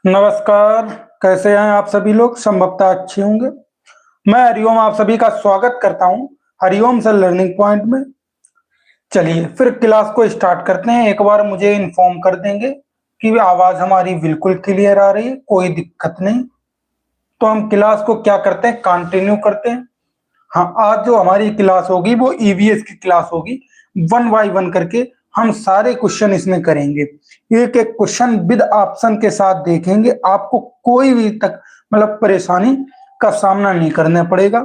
नमस्कार। कैसे हैं आप सभी लोग? संभवतः अच्छे होंगे। मैं हरिओम आप सभी का स्वागत करता हूं हरिओम सर लर्निंग पॉइंट में। चलिए फिर क्लास को स्टार्ट करते हैं। एक बार मुझे इन्फॉर्म कर देंगे कि आवाज हमारी बिल्कुल क्लियर आ रही है, कोई दिक्कत नहीं। तो हम क्लास को क्या करते हैं, कंटिन्यू करते हैं। हाँ, आज जो हमारी क्लास होगी वो ईवीएस की क्लास होगी। 1 बाय 1 करके हम सारे क्वेश्चन इसमें करेंगे। एक एक क्वेश्चन विद ऑप्शन के साथ देखेंगे। आपको कोई भी तक मतलब परेशानी का सामना नहीं करना पड़ेगा।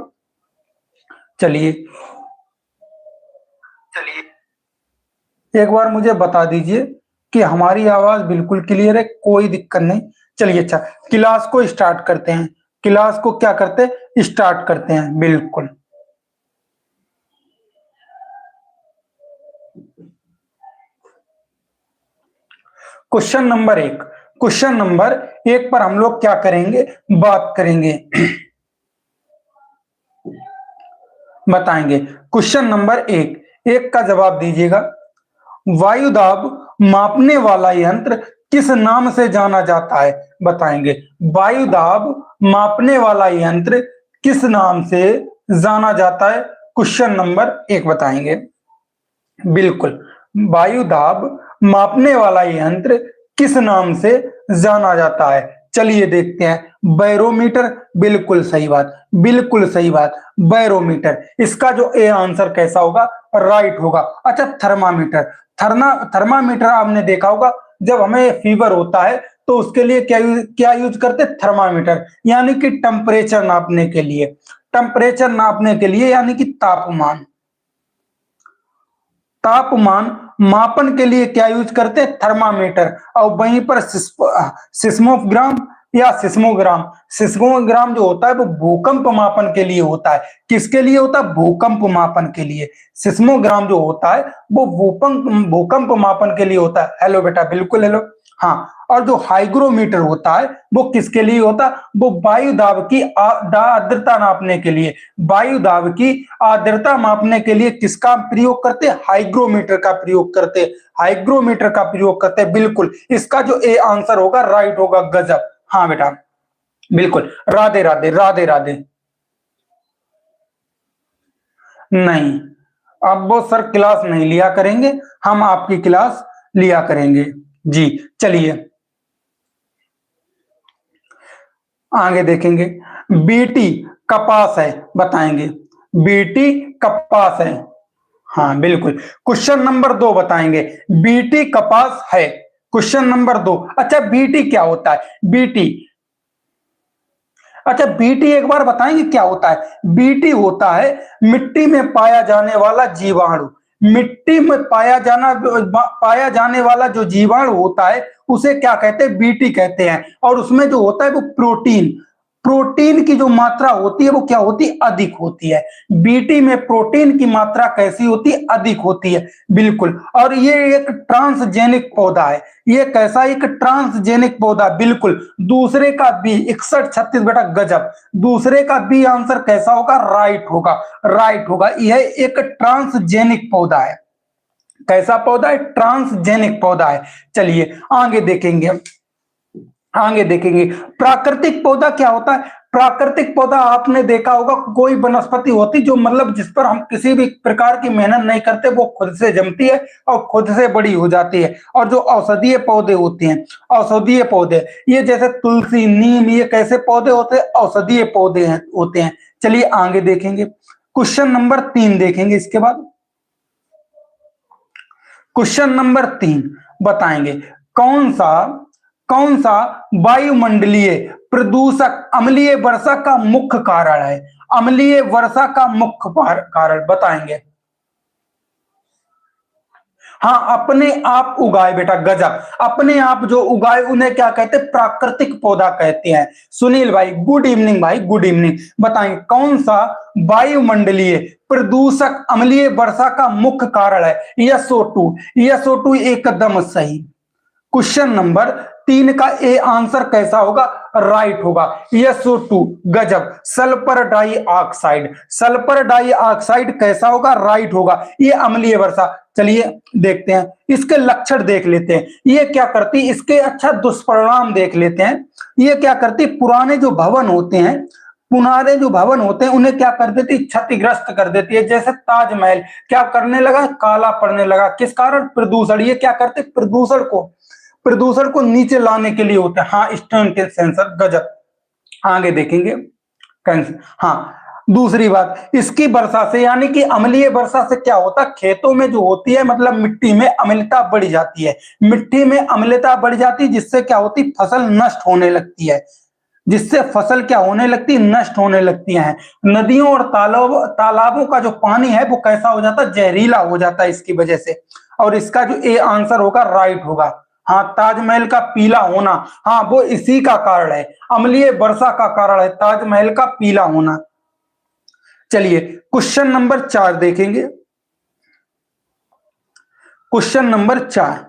चलिए एक बार मुझे बता दीजिए कि हमारी आवाज बिल्कुल क्लियर है, कोई दिक्कत नहीं। चलिए अच्छा, क्लास को स्टार्ट करते हैं। क्लास को क्या करते हैं, स्टार्ट करते हैं। बिल्कुल क्वेश्चन नंबर एक पर हम लोग क्या करेंगे, बात करेंगे, बताएंगे। क्वेश्चन नंबर एक का जवाब दीजिएगा। वायु दाब मापने वाला यंत्र किस नाम से जाना जाता है? बताएंगे। वायु दाब मापने वाला यंत्र किस नाम से जाना जाता है? क्वेश्चन नंबर एक बताएंगे। बिल्कुल, वायु दाब मापने वाला यंत्र किस नाम से जाना जाता है? चलिए देखते हैं। बैरोमीटर, बिल्कुल सही बात, बिल्कुल सही बात, बैरोमीटर। इसका जो ए आंसर कैसा होगा, राइट होगा। अच्छा, थर्मामीटर। थर्मामीटर आपने देखा होगा, जब हमें फीवर होता है तो उसके लिए क्या यूज करते? थर्मामीटर, यानी कि टेम्परेचर नापने के लिए। टेम्परेचर नापने के लिए यानी कि तापमान। तापमान मापन के लिए क्या यूज करते हैं? थर्मामीटर। और वहीं पर सिस्मोग्राम या सिस्मोग्राम। सिस्मोग्राम जो होता है वो भूकंप मापन के लिए होता है। किसके लिए होता है? भूकंप मापन के लिए। सिस्मोग्राम जो होता है वो भूकंप मापन के लिए होता है। हेलो बेटा, बिल्कुल हेलो। हाँ, और जो हाइग्रोमीटर होता है वो किसके लिए होता है? वो वायु दाब की आर्द्रता नापने के लिए। वायु दाब की आर्द्रता मापने के लिए किसका प्रयोग करते? हाइग्रोमीटर का प्रयोग करते। हाइग्रोमीटर का प्रयोग करते, बिल्कुल। इसका जो ए आंसर होगा, राइट होगा। गजब। हाँ बेटा, बिल्कुल। राधे राधे, राधे राधे। नहीं, अब वो सर क्लास नहीं लिया करेंगे, हम आपकी क्लास लिया करेंगे। जी चलिए आगे देखेंगे। बीटी कपास है, बताएंगे। बीटी कपास है। हाँ बिल्कुल। क्वेश्चन नंबर 2 बताएंगे। बीटी कपास है। Question number 2। अच्छा, बीटी क्या होता है? बीटी, अच्छा बीटी एक बार बताएंगे क्या होता है? बीटी होता है मिट्टी में पाया जाने वाला जीवाणु। मिट्टी में पाया जाने वाला जो जीवाणु होता है उसे क्या कहते हैं? बीटी कहते हैं। और उसमें जो होता है वो प्रोटीन, प्रोटीन की जो मात्रा होती है वो क्या होती है? अधिक होती है। बीटी में प्रोटीन की मात्रा कैसी होती है? अधिक होती है, बिल्कुल। और ये एक ट्रांसजेनिक पौधा है। ये कैसा? एक ट्रांसजेनिक पौधा, बिल्कुल। दूसरे का बी 6136 बेटा, गजब। दूसरे का बी आंसर कैसा होगा? राइट होगा, राइट होगा। यह एक ट्रांसजेनिक पौधा है। कैसा पौधा है? ट्रांसजेनिक पौधा है। चलिए आगे देखेंगे। आगे देखेंगे प्राकृतिक पौधा क्या होता है। प्राकृतिक पौधा आपने देखा होगा, कोई वनस्पति होती जो मतलब जिस पर हम किसी भी प्रकार की मेहनत नहीं करते, वो खुद से जमती है और खुद से बड़ी हो जाती है। और जो औषधीय पौधे होते हैं, औषधीय पौधे, ये जैसे तुलसी, नीम, ये कैसे पौधे होते हैं? औषधीय पौधे होते हैं। चलिए आगे देखेंगे। क्वेश्चन नंबर 3 देखेंगे इसके बाद। क्वेश्चन नंबर 3 बताएंगे। कौन सा कौन सा वायुमंडलीय प्रदूषक अम्लीय वर्षा का मुख्य कारण है? अम्लीय वर्षा का मुख्य कारण बताएंगे। हाँ, अपने आप उगाए बेटा, गजब। अपने आप जो उगाए उन्हें क्या कहते हैं? प्राकृतिक पौधा कहते हैं। सुनील भाई गुड इवनिंग, भाई गुड इवनिंग। बताएंगे कौन सा वायुमंडलीय प्रदूषक अम्लीय वर्षा का मुख्य कारण है? SO2। SO2 एकदम सही। क्वेश्चन नंबर 3 का ए आंसर कैसा होगा? राइट होगा। SO2, गजब। सल्फर डाइऑक्साइड, सल्फर डाइऑक्साइड कैसा होगा? राइट होगा। ये अम्लीय वर्षा। चलिए देखते हैं, इसके लक्षण देख लेते हैं। ये क्या करती, इसके अच्छा दुष्परिणाम देख लेते हैं। ये क्या करती, पुराने जो भवन होते हैं, पुराने जो भवन होते हैं उन्हें क्या कर देती, क्षतिग्रस्त कर देती है। जैसे ताजमहल क्या करने लगा, काला पड़ने लगा। किस कारण, प्रदूषण। ये क्या करते, प्रदूषण को नीचे लाने के लिए होते हैं। हाँ, स्टोन के सेंसर, गजब। आगे देखेंगे कैंसर। हाँ, दूसरी बात, इसकी वर्षा से यानी कि अम्लीय वर्षा से क्या होता है, खेतों में जो होती है मतलब मिट्टी में अम्लता बढ़ जाती है। मिट्टी में अम्लता बढ़ जाती है, जिससे क्या होती, फसल नष्ट होने लगती है। जिससे फसल क्या होने लगती, नष्ट होने लगती है। नदियों और तालाबों का जो पानी है वो कैसा हो जाता है, जहरीला हो जाता है इसकी वजह से। और इसका जो ए आंसर होगा राइट होगा। हाँ, ताजमहल का पीला होना, हाँ वो इसी का कारण है, अम्लीय वर्षा का कारण है ताजमहल का पीला होना। चलिए क्वेश्चन नंबर 4 देखेंगे। क्वेश्चन नंबर 4,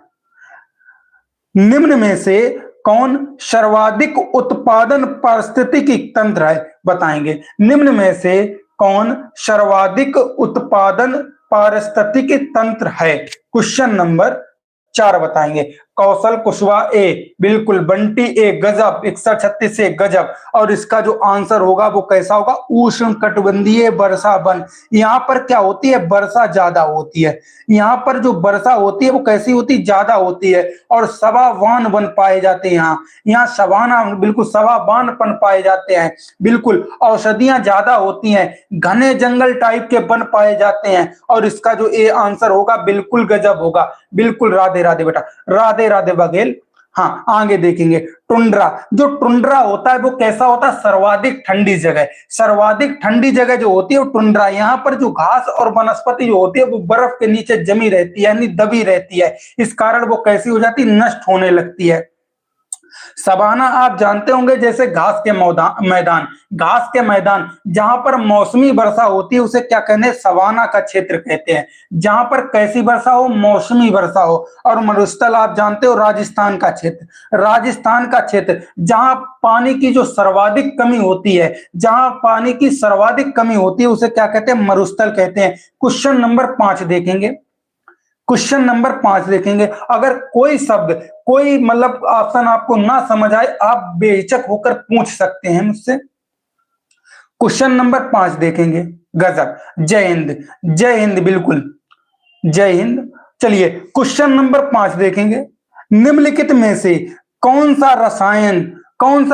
निम्न में से कौन सर्वाधिक उत्पादन पारिस्थितिकी तंत्र है, बताएंगे। निम्न में से कौन सर्वाधिक उत्पादन पारिस्थितिकी तंत्र है, क्वेश्चन नंबर 4 बताएंगे। कौशल कुशवाहा ए, बिल्कुल। बंटी ए, गजब। 6136 से गजब। और इसका जो आंसर होगा वो कैसा होगा, उष्ण कटिबंधीय वर्षा वन। यहाँ पर क्या होती है, वर्षा ज्यादा होती है। यहाँ पर जो वर्षा होती है वो कैसी होती, ज्यादा होती है। और सवावान वन पाए जाते हैं यहाँ सवाना, बिल्कुल सवाबान वन पाए जाते हैं, बिल्कुल। औषधियां ज्यादा होती हैं, घने जंगल टाइप के वन पाए जाते हैं। और इसका जो ए आंसर होगा बिल्कुल गजब होगा, बिल्कुल। राधे राधे बेटा, राधे राधे बघेल। हाँ, आगे देखेंगे। टुंड्रा, जो टुंड्रा होता है वो कैसा होता है, सर्वाधिक ठंडी जगह। सर्वाधिक ठंडी जगह जो होती है वो टुंड्रा। यहाँ पर जो घास और वनस्पति जो होती है वो बर्फ के नीचे जमी रहती है, यानी दबी रहती है। इस कारण वो कैसी हो जाती है, नष्ट होने लगती है। सवाना आप जानते होंगे, जैसे घास के मैदान, घास के मैदान जहां पर मौसमी वर्षा होती है उसे क्या कहते हैं, सवाना का क्षेत्र कहते हैं। जहां पर कैसी वर्षा हो, मौसमी वर्षा हो। और मरुस्थल आप जानते हो, राजस्थान का क्षेत्र, राजस्थान का क्षेत्र जहां पानी की जो सर्वाधिक कमी होती है, जहां पानी की सर्वाधिक कमी होती है उसे क्या कहते हैं, मरुस्थल कहते हैं। क्वेश्चन नंबर 5 देखेंगे। क्वेश्चन नंबर 5 देखेंगे। अगर कोई शब्द, कोई मतलब ऑप्शन आपको ना समझ आए, आप बेहिचक होकर पूछ सकते हैं मुझसे। क्वेश्चन नंबर 5 देखेंगे, गजब। जय हिंद, जय हिंद, बिल्कुल, जय हिंद। चलिए क्वेश्चन नंबर 5 देखेंगे। निम्नलिखित में से कौन सा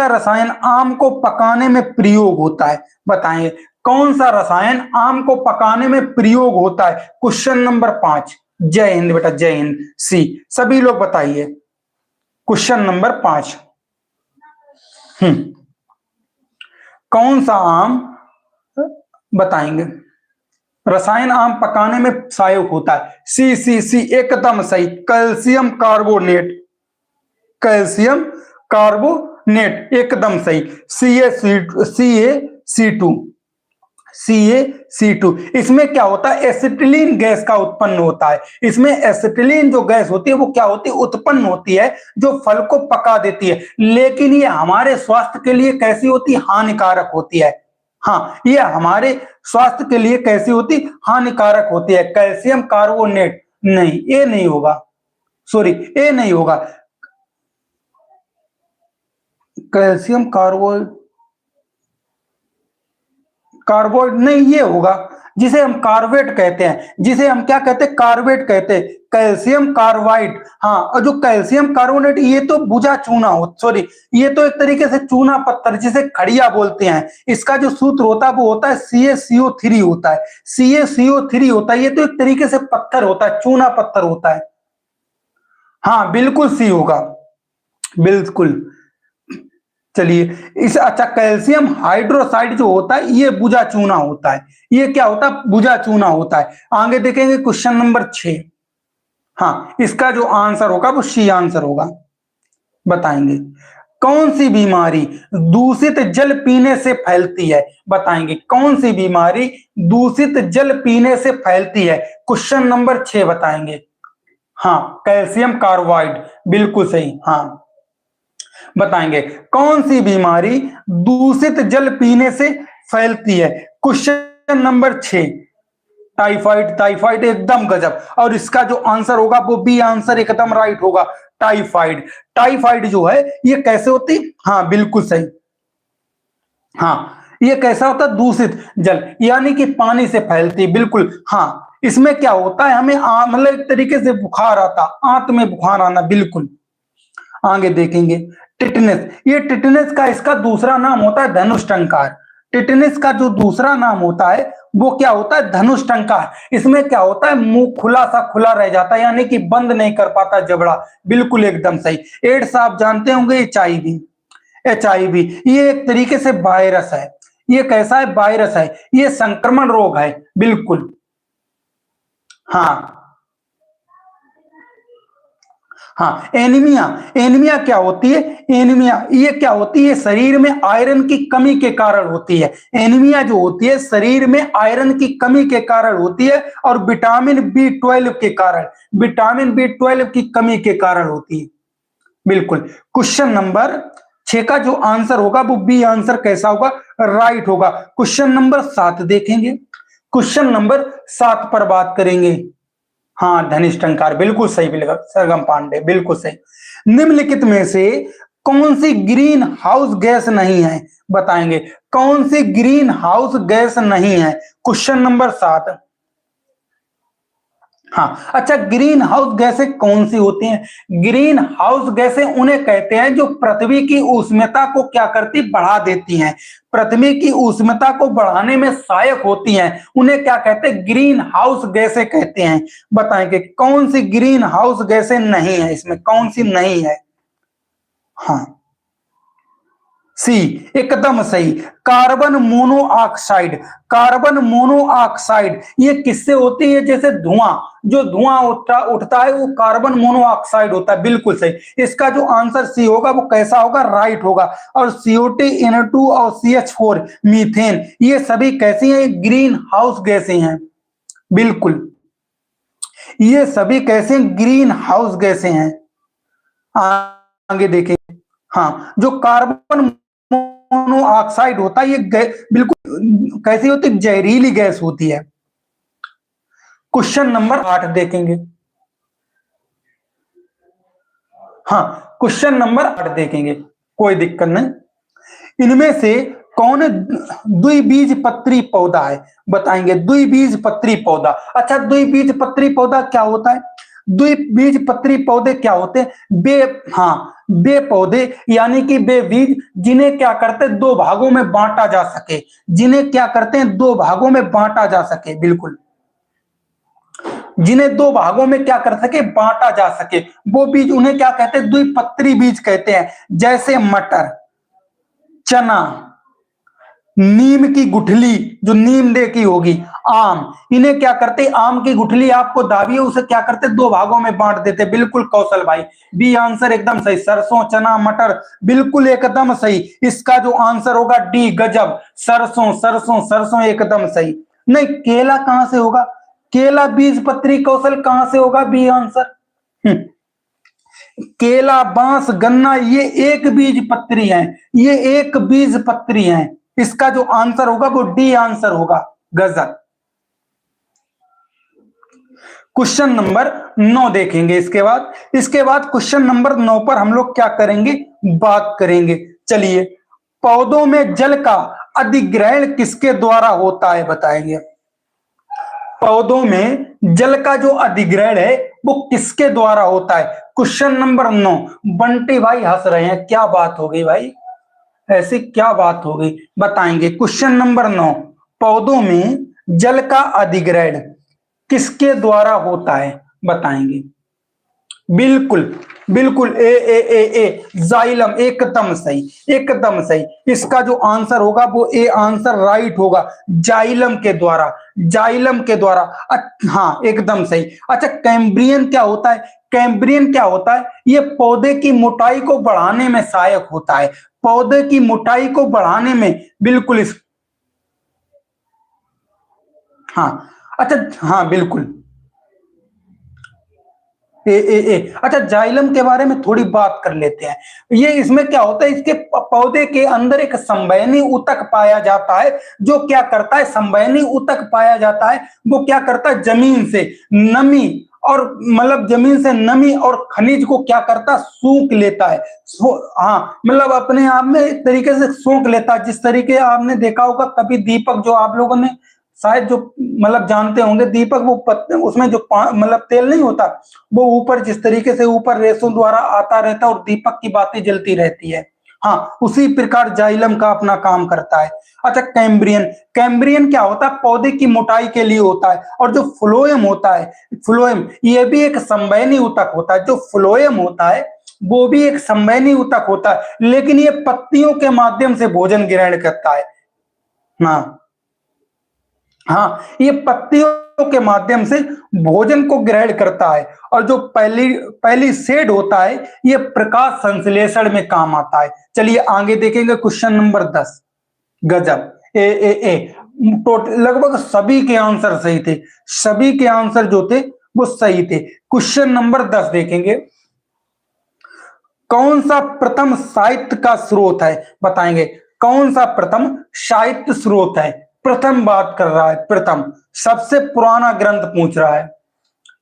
रसायन आम को पकाने में प्रयोग होता है, बताएं। कौन सा रसायन आम को पकाने में प्रयोग होता है, क्वेश्चन नंबर 5। जय हिंद बेटा, जय हिंद। सी, सभी लोग बताइए। क्वेश्चन नंबर 5, कौन सा आम बताएंगे, रसायन आम पकाने में सहायक होता है। सी सी सी, एकदम सही, कैल्शियम कार्बोनेट, कैल्शियम कार्बोनेट, एकदम सही। CaC2। इसमें क्या होता है, एसिटिलीन गैस का उत्पन्न होता है। इसमें एसिटिलीन जो गैस होती है वो क्या होती है, उत्पन्न होती है, जो फल को पका देती है। लेकिन ये हमारे स्वास्थ्य के लिए कैसी होती है, हानिकारक होती है। हाँ, ये हमारे स्वास्थ्य के लिए कैसी होती, हानिकारक होती है। कैल्शियम कार्बोनेट नहीं, ये नहीं होगा, सॉरी, ये नहीं होगा। कैल्शियम कार्बोनेट नहीं, ये होगा जिसे हम कार्बेट कहते हैं, जिसे हम क्या कहते हैं, कार्बेट कहते हैं, कैल्शियम कार्बाइड। हाँ, और जो कैल्शियम कार्बोनेट ये तो बुझा चूना हो, सॉरी, ये तो एक तरीके से चूना पत्थर जिसे खड़िया बोलते हैं। इसका जो सूत्र होता है वो होता है CaCO3 होता है, CaCO3 होता है। ये तो एक तरीके से पत्थर होता है, चूना पत्थर होता है। हाँ बिल्कुल सी होगा, बिल्कुल। चलिए इस, अच्छा, कैल्शियम हाइड्रोक्साइड जो होता है ये बुझा चूना होता है। ये क्या होता है, बुझा चूना होता है। आगे देखेंगे क्वेश्चन नंबर 6। हाँ, इसका जो आंसर होगा वो सी आंसर होगा, बताएंगे। कौन सी बीमारी दूषित जल पीने से फैलती है, बताएंगे। कौन सी बीमारी दूषित जल पीने से फैलती है, क्वेश्चन नंबर 6 बताएंगे। हाँ, कैल्शियम कार्बाइड, बिल्कुल सही। हाँ, बताएंगे कौन सी बीमारी दूषित जल पीने से फैलती है, क्वेश्चन नंबर 6। टाइफाइड, टाइफाइड एकदम गजब। और इसका जो आंसर होगा वो बी आंसर एकदम राइट होगा, टाइफाइड। टाइफाइड जो है ये कैसे होती, हाँ बिल्कुल सही। हाँ, ये कैसा होता है, दूषित जल यानी कि पानी से फैलती, बिल्कुल। हाँ, इसमें क्या होता है, हमें मतलब एक तरीके से बुखार आता, आंत में बुखार आना, बिल्कुल। आगे देखेंगे टिटनेस। ये टिटनेस का इसका दूसरा नाम होता है धनुष टंकार। टिटनेस का जो दूसरा नाम होता है वो क्या होता है, धनुष टंकार। इसमें क्या होता है, मुंह खुला सा खुला रह जाता है, यानी कि बंद नहीं कर पाता जबड़ा, बिल्कुल एकदम सही। एड्स आप जानते होंगे, HIV। HIV ये एक तरीके से वायरस है। ये कैसा है, वायरस है, ये संक्रमण रोग है, बिल्कुल। हाँ हाँ, एनीमिया। एनीमिया क्या होती है, एनीमिया ये क्या होती है, शरीर में आयरन की कमी के कारण होती है। एनीमिया जो होती है शरीर में आयरन की कमी के कारण होती है, और विटामिन B12 के कारण, विटामिन B12 की कमी के कारण होती है, बिल्कुल। क्वेश्चन नंबर 6 का जो आंसर होगा वो बी आंसर कैसा होगा, राइट होगा। क्वेश्चन नंबर 7 देखेंगे। क्वेश्चन नंबर 7 पर बात करेंगे। हाँ, धनिष टंकार बिल्कुल सही, बिल्कुल सरगम पांडे बिल्कुल सही। निम्नलिखित में से कौन सी ग्रीन हाउस गैस नहीं है, बताएंगे कौन सी ग्रीन हाउस गैस नहीं है। Question number 7। हाँ, अच्छा, ग्रीन हाउस गैसें कौन सी होती हैं। ग्रीन हाउस गैसें उन्हें कहते हैं जो पृथ्वी की उष्णता को क्या करती, बढ़ा देती हैं। पृथ्वी की उष्णता को बढ़ाने में सहायक होती हैं, उन्हें क्या कहते हैं, ग्रीन हाउस गैसें कहते हैं। बताएंगे कौन सी ग्रीन हाउस गैसें नहीं है, इसमें कौन सी नहीं है। हाँ, सी एकदम सही, कार्बन मोनोऑक्साइड। कार्बन मोनोऑक्साइड ये किससे होती है, जैसे धुआं, जो धुआं उठता है वो कार्बन मोनोऑक्साइड होता है, बिल्कुल सही। इसका जो आंसर सी होगा वो कैसा होगा, राइट होगा। और CO2, N2 और CH4 मीथेन ये सभी कैसी हैं, ग्रीन हाउस गैसें हैं, बिल्कुल। ये सभी कैसे ग्रीन हाउस गैसें हैं। आगे देखें। हाँ, जो कार्बन मोनोऑक्साइड होता है ये बिल्कुल कैसी होती है, जहरीली गैस होती है। क्वेश्चन नंबर 8 देखेंगे। हाँ, क्वेश्चन नंबर 8 देखेंगे, कोई दिक्कत नहीं। इनमें से कौन द्विबीजपत्री पौधा है, बताएंगे द्विबीजपत्री पौधा। अच्छा, द्विबीजपत्री पौधा क्या होता है, द्विबीजपत्री पौधे क्या होते हैं, हाँ, बे पौधे यानी कि बे बीज जिन्हें क्या करते हैं, दो भागों में बांटा जा सके, जिन्हें क्या करते हैं, दो भागों में बांटा जा सके, बिल्कुल। जिन्हें दो भागों में क्या कर सके, बांटा जा सके, वो बीज उन्हें क्या कहते हैं, द्विपत्री बीज कहते हैं। जैसे मटर, चना, नीम की गुठली, जो नीम दे की होगी, आम, इन्हें क्या करते, आम की गुठली आपको दाबिए उसे क्या करते, दो भागों में बांट देते, बिल्कुल कौशल भाई, बी आंसर एकदम सही। सरसों, चना, मटर बिल्कुल एकदम सही। इसका जो आंसर होगा डी, गजब, सरसों सरसों सरसों एकदम सही। नहीं, केला कहां से होगा, केला बीजपत्री कौशल कहां से होगा, बी आंसर। केला, बांस, गन्ना ये एक बीज पत्री है, ये एक बीज पत्री है। इसका जो आंसर होगा वो डी आंसर होगा, गजब। क्वेश्चन नंबर 9 देखेंगे। इसके बाद क्वेश्चन नंबर 9 पर हम लोग क्या करेंगे, बात करेंगे। चलिए, पौधों में जल का अधिग्रहण किसके द्वारा होता है, बताएंगे। पौधों में जल का जो अधिग्रहण है वो किसके द्वारा होता है। Question number 9। बंटी भाई हंस रहे हैं, क्या बात हो गई भाई, ऐसी क्या बात हो गई, बताएंगे। क्वेश्चन नंबर 9, पौधों में जल का अधिग्रहण किसके द्वारा होता है, बताएंगे। बिल्कुल बिल्कुल, ए जाइलम एकदम सही, एकदम सही। इसका जो आंसर होगा वो ए आंसर राइट होगा, जाइलम के द्वारा, जाइलम के द्वारा। हाँ एकदम सही। अच्छा, कैम्ब्रियन क्या होता है, कैम्ब्रियन क्या होता है, ये पौधे की मोटाई को बढ़ाने में सहायक होता है, पौधे की मोटाई को बढ़ाने में, बिल्कुल इस, हाँ, अच्छा, हाँ बिल्कुल, ए। अच्छा, जाइलम के बारे में थोड़ी बात कर लेते हैं। ये इसमें क्या होता है, इसके पौधे के अंदर एक संवहनी ऊतक पाया जाता है, जो क्या करता है, संवहनी ऊतक पाया जाता है, वो क्या करता है, जमीन से नमी और मतलब जमीन से नमी और खनिज को क्या करता है, सूंघ लेता है। हाँ, मतलब अपने आप में एक तरीके से सूंघ लेता है। जिस तरीके आपने देखा होगा कभी दीपक, जो आप लोगों ने शायद जो मतलब जानते होंगे, दीपक वो उसमें जो मतलब तेल नहीं होता, वो ऊपर जिस तरीके से ऊपर रेशों द्वारा आता रहता है और दीपक की बातें जलती रहती है। हाँ, उसी प्रकार जाइलम का अपना काम करता है। अच्छा, कैम्ब्रियन, कैम्ब्रियन क्या होता है, पौधे की मोटाई के लिए होता है। और जो फ्लोएम होता है, फ्लोएम ये भी एक संवहनी ऊतक होता है। जो फ्लोएम होता है वो भी एक संवहनी ऊतक होता है, लेकिन ये पत्तियों के माध्यम से भोजन ग्रहण करता है। हाँ हाँ, ये पत्तियों के माध्यम से भोजन को ग्रहण करता है। और जो पहली पहली शेड होता है, ये प्रकाश संश्लेषण में काम आता है। चलिए आगे देखेंगे क्वेश्चन नंबर 10। गजब, ए। टोटल लगभग सभी के आंसर सही थे, सभी के आंसर जो थे वो सही थे। क्वेश्चन नंबर 10 देखेंगे। कौन सा प्रथम साहित्य का स्रोत है, बताएंगे। कौन सा प्रथम साहित्य स्रोत है, प्रथम बात कर रहा है, प्रथम सबसे पुराना ग्रंथ पूछ रहा है।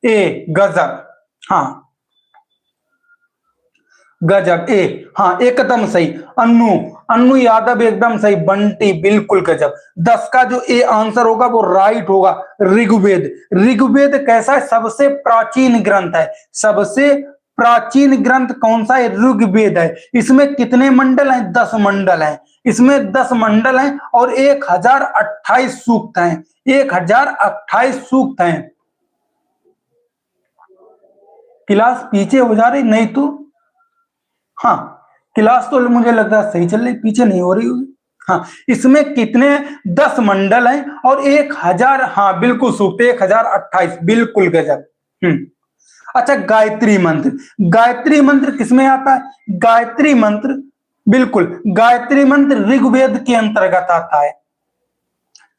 ए गजब, हाँ गजब, ए हाँ एकदम सही। अन्नू, अन्नू यादव एकदम सही। बंटी बिल्कुल गजब। 10 का जो ए आंसर होगा वो राइट होगा, ऋग्वेद। ऋग्वेद कैसा है, सबसे प्राचीन ग्रंथ है। सबसे प्राचीन ग्रंथ कौन सा है, ऋग्वेद है। इसमें कितने मंडल हैं, 10 मंडल हैं। इसमें 10 मंडल हैं और 1028 सूक्त हैं। 1028 सूक्त हैं। क्लास पीछे हो जा रही नहीं तो, हाँ क्लास तो मुझे लग रहा है सही चल रही, पीछे नहीं हो रही होगी। हाँ, इसमें कितने 10 मंडल हैं और 1000, हाँ बिल्कुल सूक्त 1028, बिल्कुल गजब। अच्छा, गायत्री मंत्र, गायत्री मंत्र किसमें आता है, गायत्री मंत्र, बिल्कुल गायत्री मंत्र ऋग्वेद के अंतर्गत आता है।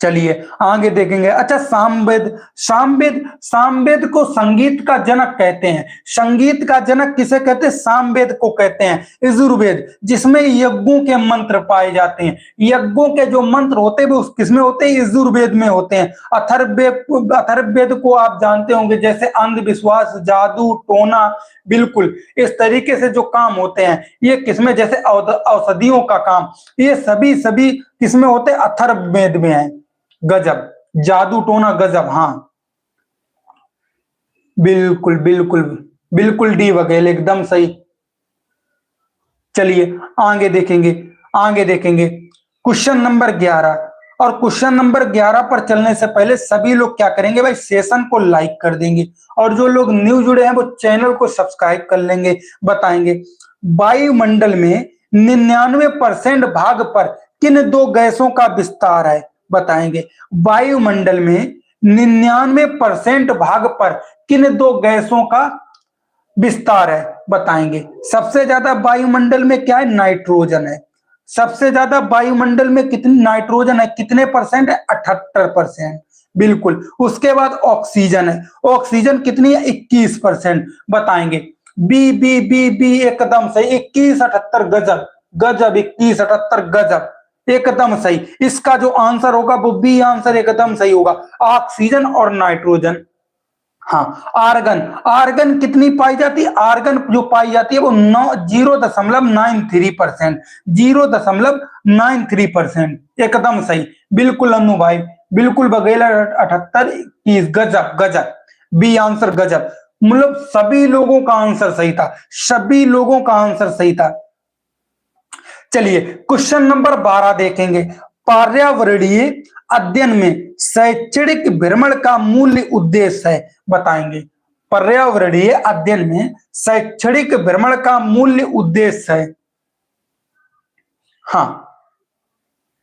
चलिए आगे देखेंगे। अच्छा, सामवेद, सामवेद, सामवेद को संगीत का जनक कहते हैं। संगीत का जनक किसे कहते हैं, सामवेद को कहते हैं। यजुर्वेद, जिसमें यज्ञों के मंत्र पाए जाते हैं। यज्ञों के जो मंत्र होते हैं वो किसमें होते हैं, यजुर्वेद में होते हैं। अथर्ववेद, अथर्ववेद को आप जानते होंगे, जैसे अंधविश्वास, जादू टोना, बिल्कुल इस तरीके से जो काम होते हैं ये किसमें, जैसे औषधियों का काम, ये सभी सभी किसमें होते हैं, अथर्ववेद में है। गजब, जादू टोना गजब, हाँ बिल्कुल बिल्कुल बिल्कुल, डी वगैरह एकदम सही। चलिए आगे देखेंगे, आगे देखेंगे क्वेश्चन नंबर 11। और क्वेश्चन नंबर 11 पर चलने से पहले सभी लोग क्या करेंगे भाई, सेशन को लाइक कर देंगे और जो लोग न्यू जुड़े हैं वो चैनल को सब्सक्राइब कर लेंगे। बताएंगे, वायुमंडल में 99% भाग पर किन दो गैसों का विस्तार है, बताएंगे। वायुमंडल में 99% भाग पर किन दो गैसों का विस्तार है, बताएंगे। सबसे ज्यादा वायुमंडल में क्या है, नाइट्रोजन है। सबसे ज्यादा वायुमंडल में कितनी नाइट्रोजन है, कितने परसेंट है, 78%, बिल्कुल। उसके बाद ऑक्सीजन है, ऑक्सीजन कितनी है, 21%, बताएंगे। बी बी बी बी एकदम सही, 2178, गजब गजब, 2178 गजब, एकदम सही। इसका जो आंसर होगा वो बी आंसर एकदम सही होगा, ऑक्सीजन और नाइट्रोजन। हाँ, आर्गन, आर्गन कितनी पाई जाती है, आर्गन जो पाई जाती है वो 0.93%, 0.93%, एकदम सही, बिल्कुल अनु भाई, बिल्कुल बघेला 78 21, गजब गजब, बी आंसर गजब। मतलब सभी लोगों का आंसर सही था, सभी लोगों का आंसर सही था। चलिए क्वेश्चन नंबर 12 देखेंगे। पर्यावरणीय अध्ययन में शैक्षणिक भ्रमण का मूल उद्देश्य है, बताएंगे। पर्यावरणीय अध्ययन में शैक्षणिक भ्रमण का मूल उद्देश्य है, हाँ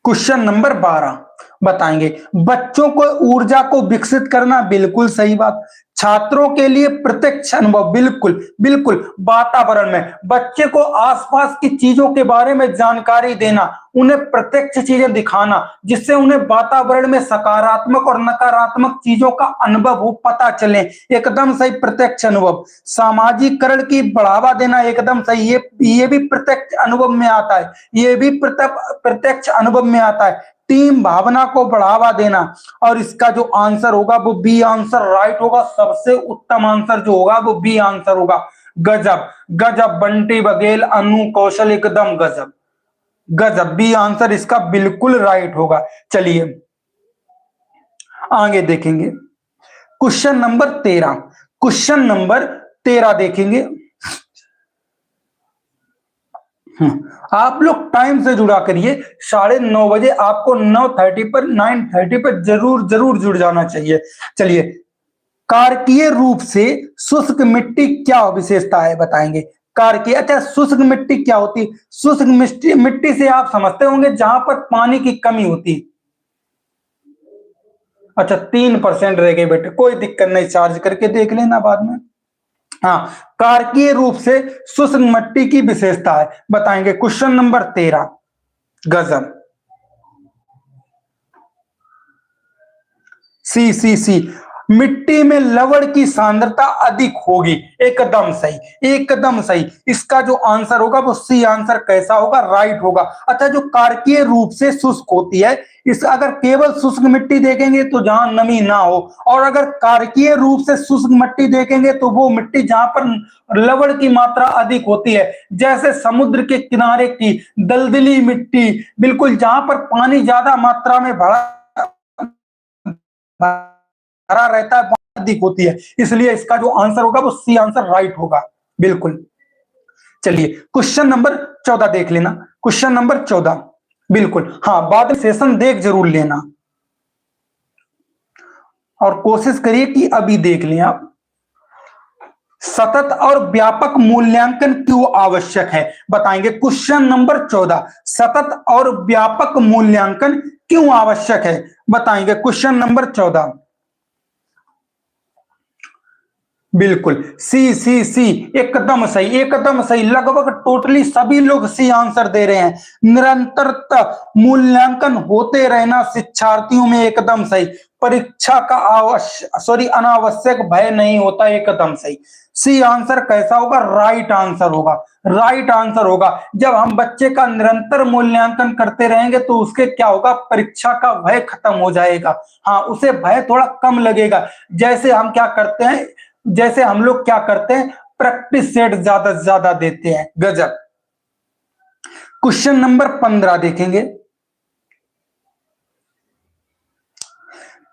क्वेश्चन नंबर 12 बताएंगे। बच्चों को ऊर्जा को विकसित करना, बिल्कुल सही बात। छात्रों के लिए प्रत्यक्ष अनुभव, बिल्कुल बिल्कुल। वातावरण में बच्चे को आसपास की चीजों के बारे में जानकारी देना, उन्हें प्रत्यक्ष चीजें दिखाना, जिससे उन्हें वातावरण में सकारात्मक और नकारात्मक चीजों का अनुभव हो, पता चले, एकदम सही, प्रत्यक्ष अनुभव। सामाजिकरण की बढ़ावा देना, एकदम सही, ये भी प्रत्यक्ष अनुभव में आता है, ये भी प्रत्यक्ष अनुभव में आता है। टीम भावना को बढ़ावा देना, और इसका जो आंसर होगा वो बी आंसर राइट होगा। सबसे उत्तम आंसर जो होगा वो बी आंसर होगा। गजब गजब बंटी बघेल, अनु कौशल, एकदम गजब गजब, बी आंसर इसका बिल्कुल राइट होगा। चलिए आगे देखेंगे क्वेश्चन नंबर 13। क्वेश्चन नंबर 13 देखेंगे। आप लोग टाइम से जुड़ा करिए, 9:30 बजे आपको 9:30 पर 9:30 पर जरूर जुड़ जाना चाहिए। चलिए, कारकीय रूप से शुष्क मिट्टी क्या विशेषता है बताएंगे। कारकीय, अच्छा शुष्क मिट्टी क्या होती है? शुष्क मिट्टी से आप समझते होंगे जहां पर पानी की कमी होती है। अच्छा 3% रह गए बेटे, कोई दिक्कत नहीं, चार्ज करके देख लेना बाद में। हाँ, कारकीय रूप से शुष्क मिट्टी की विशेषता है बताएंगे। क्वेश्चन नंबर 13, गजब। सी मिट्टी में लवण की सांद्रता अधिक होगी, एकदम सही, एकदम सही। इसका जो आंसर होगा वो सी आंसर कैसा होगा? राइट होगा। अच्छा, जो कारकीय रूप से शुष्क होती है, इस अगर केवल शुष्क मिट्टी देखेंगे तो जहां नमी ना हो, और अगर कारकीय रूप से शुष्क मिट्टी देखेंगे तो वो मिट्टी जहां पर लवण की मात्रा अधिक होती है, जैसे समुद्र के किनारे की दलदली मिट्टी, बिल्कुल जहां पर पानी ज्यादा मात्रा में भरा रहता है, अधिक होती है, इसलिए इसका जो आंसर होगा वो सी आंसर राइट होगा, बिल्कुल। चलिए क्वेश्चन नंबर 14 देख लेना। क्वेश्चन नंबर 14, बिल्कुल, हाँ, बाद में सेशन देख जरूर लेना, और कोशिश करिए कि अभी देख लें आप। सतत और व्यापक मूल्यांकन क्यों आवश्यक है बताएंगे। क्वेश्चन नंबर 14, सतत और व्यापक मूल्यांकन क्यों आवश्यक है बताएंगे। क्वेश्चन नंबर 14, बिल्कुल सी एकदम सही, एकदम सही। लगभग टोटली सभी लोग सी आंसर दे रहे हैं। निरंतरता मूल्यांकन होते रहना शिक्षार्थियों में, एकदम सही। परीक्षा का अनावश्यक भय नहीं होता, एकदम सही। सी आंसर कैसा होगा? राइट आंसर होगा, राइट आंसर होगा। जब हम बच्चे का निरंतर मूल्यांकन करते रहेंगे तो उसके क्या होगा? परीक्षा का भय खत्म हो जाएगा। हाँ, उसे भय थोड़ा कम लगेगा। जैसे हम क्या करते हैं, जैसे हम लोग क्या करते हैं, प्रैक्टिस सेट ज्यादा से ज्यादा देते हैं। गजब। क्वेश्चन नंबर 15 देखेंगे।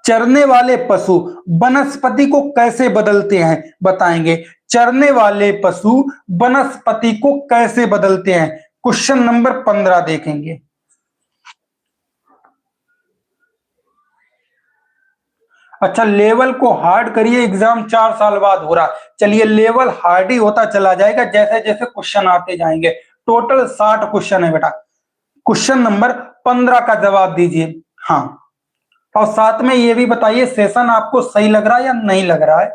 चरने वाले पशु वनस्पति को कैसे बदलते हैं बताएंगे। चरने वाले पशु वनस्पति को कैसे बदलते हैं? क्वेश्चन नंबर 15 देखेंगे। अच्छा, लेवल को हार्ड करिए, एग्जाम 4 साल बाद हो रहा है। चलिए, लेवल हार्ड ही होता चला जाएगा जैसे जैसे क्वेश्चन आते जाएंगे। टोटल 60 क्वेश्चन है बेटा। क्वेश्चन नंबर 15 का जवाब दीजिए। हाँ, और साथ में ये भी बताइए सेशन आपको सही लग रहा है या नहीं लग रहा है।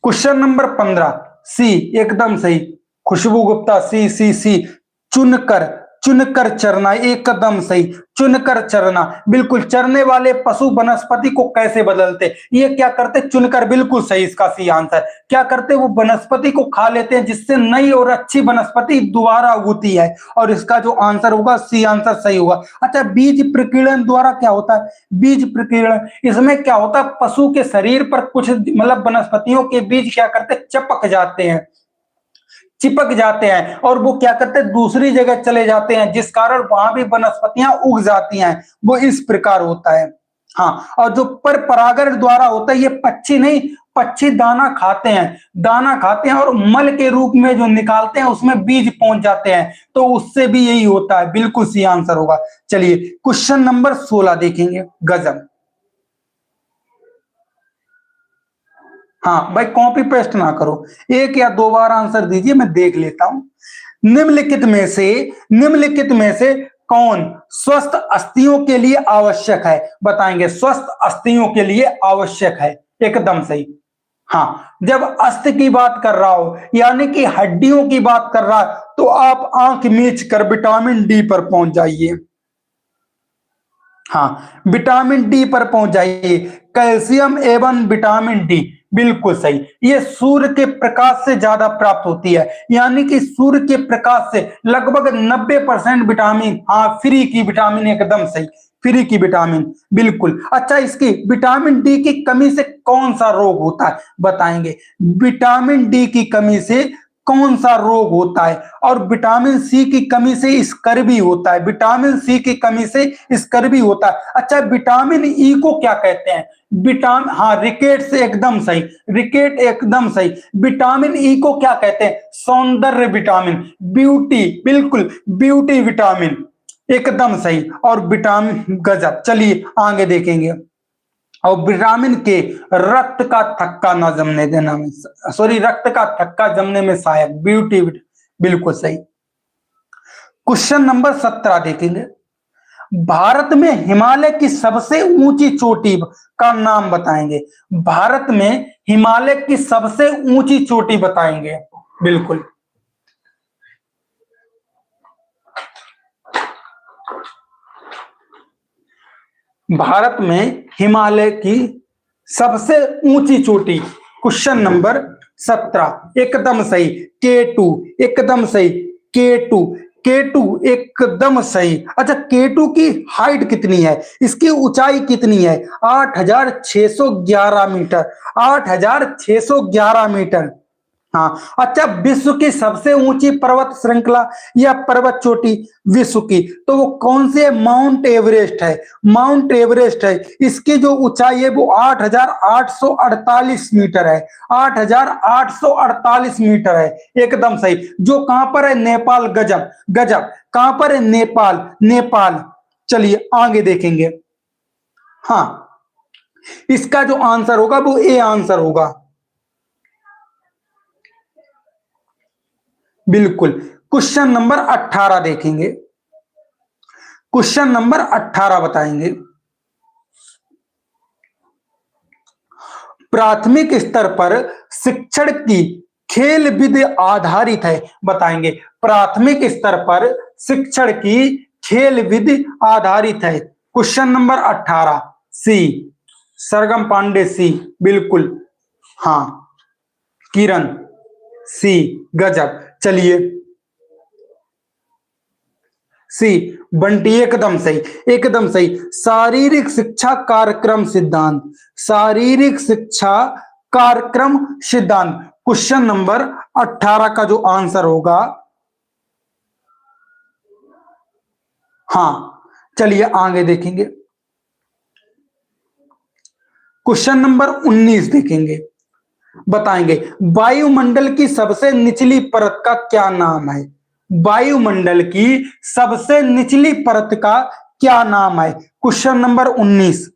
क्वेश्चन नंबर 15, सी एकदम सही। खुशबू गुप्ता, सी चुनकर चरना, एकदम सही। चुनकर चरना, बिल्कुल। चरने वाले पशु वनस्पति को कैसे बदलते? ये क्या करते? चुनकर, बिल्कुल सही, इसका सी आंसर। क्या करते? वो वनस्पति को खा लेते हैं, जिससे नई और अच्छी वनस्पति दोबारा उगती है, और इसका जो आंसर होगा सी आंसर सही होगा। अच्छा, बीज प्रकीर्णन द्वारा क्या होता है? बीज प्रकीर्णन, इसमें क्या होता है? पशु के शरीर पर कुछ मतलब वनस्पतियों के बीज क्या करते? चिपक जाते हैं, और वो क्या करते हैं? दूसरी जगह चले जाते हैं, जिस कारण वहां भी वनस्पतियां उग जाती हैं। वो इस प्रकार होता है। हाँ, और जो पर परागण द्वारा होता है, ये पक्षी नहीं, पक्षी दाना खाते हैं और मल के रूप में जो निकालते हैं उसमें बीज पहुंच जाते हैं, तो उससे भी यही होता है, बिल्कुल सी आंसर होगा। चलिए क्वेश्चन नंबर 16 देखेंगे। गजब। हाँ भाई, कॉपी पेस्ट ना करो, एक या दो बार आंसर दीजिए, मैं देख लेता हूं। निम्नलिखित में से कौन स्वस्थ अस्थियों के लिए आवश्यक है? बताएंगे, स्वस्थ अस्थियों के लिए आवश्यक है, एकदम सही। हाँ, जब अस्थि की बात कर रहा हो यानी कि हड्डियों की बात कर रहा है तो आप आंख मीच कर विटामिन डी पर पहुंच जाइए। हाँ, विटामिन डी पर पहुंच जाइए, कैल्शियम एवं विटामिन डी, बिल्कुल सही। ये सूर्य के प्रकाश से ज्यादा प्राप्त होती है, यानी कि सूर्य के प्रकाश से लगभग 90% विटामिन, हाँ फ्री की विटामिन, एकदम सही, फ्री की विटामिन, बिल्कुल। अच्छा, इसकी विटामिन डी की कमी से कौन सा रोग होता है? बताएंगे, विटामिन डी की कमी से कौन सा रोग होता है? और विटामिन सी की कमी से स्कर्वी होता है, विटामिन सी की कमी से स्कर्वी होता है। अच्छा, विटामिन ई को क्या कहते हैं? विटामिन, हाँ रिकेट से, एकदम सही, रिकेट, एकदम सही। विटामिन ई को क्या कहते हैं? सौंदर्य विटामिन, ब्यूटी, बिल्कुल ब्यूटी विटामिन, एकदम सही। और विटामिन, गजब। चलिए आगे देखेंगे। और विटामिन के रक्त का थक्का ना जमने देना में, सॉरी, रक्त का थक्का जमने में सहायक, ब्यूटी, बिल्कुल सही। क्वेश्चन नंबर 17 देखेंगे। भारत में हिमालय की सबसे ऊंची चोटी का नाम बताएंगे। भारत में हिमालय की सबसे ऊंची चोटी बताएंगे, बिल्कुल। भारत में हिमालय की सबसे ऊंची चोटी, क्वेश्चन नंबर 17, एकदम सही, K2, एकदम सही, K2, K2 एकदम सही। अच्छा, K2 की हाइट कितनी है? इसकी ऊंचाई कितनी है? 8611 मीटर, 8611 मीटर। हाँ, अच्छा, विश्व की सबसे ऊंची पर्वत श्रृंखला या पर्वत चोटी विश्व की, तो वो कौन सी है? माउंट एवरेस्ट है, माउंट एवरेस्ट है। इसकी जो ऊंचाई है वो 8848 मीटर है, 8848 मीटर है, एकदम सही। जो कहां पर है? नेपाल, गजब, गजब। कहां पर है? नेपाल, नेपाल। चलिए आगे देखेंगे। हाँ, इसका जो आंसर होगा वो ए आंसर होगा, बिल्कुल। क्वेश्चन नंबर 18 देखेंगे। क्वेश्चन नंबर 18 बताएंगे। प्राथमिक स्तर पर शिक्षण की खेल विधि आधारित है, बताएंगे। प्राथमिक स्तर पर शिक्षण की खेल विधि आधारित है, क्वेश्चन नंबर 18, सी, सरगम पांडे, सी, बिल्कुल। हाँ, किरण, सी, गजब। चलिए, सी, बंटी, एकदम सही, एकदम सही। शारीरिक शिक्षा कार्यक्रम सिद्धांत, शारीरिक शिक्षा कार्यक्रम सिद्धांत, क्वेश्चन नंबर 18 का जो आंसर होगा, हाँ। चलिए आगे देखेंगे। क्वेश्चन नंबर 19 देखेंगे। बताएंगे, वायुमंडल की सबसे निचली परत का क्या नाम है? वायुमंडल की सबसे निचली परत का क्या नाम है? Question number 19।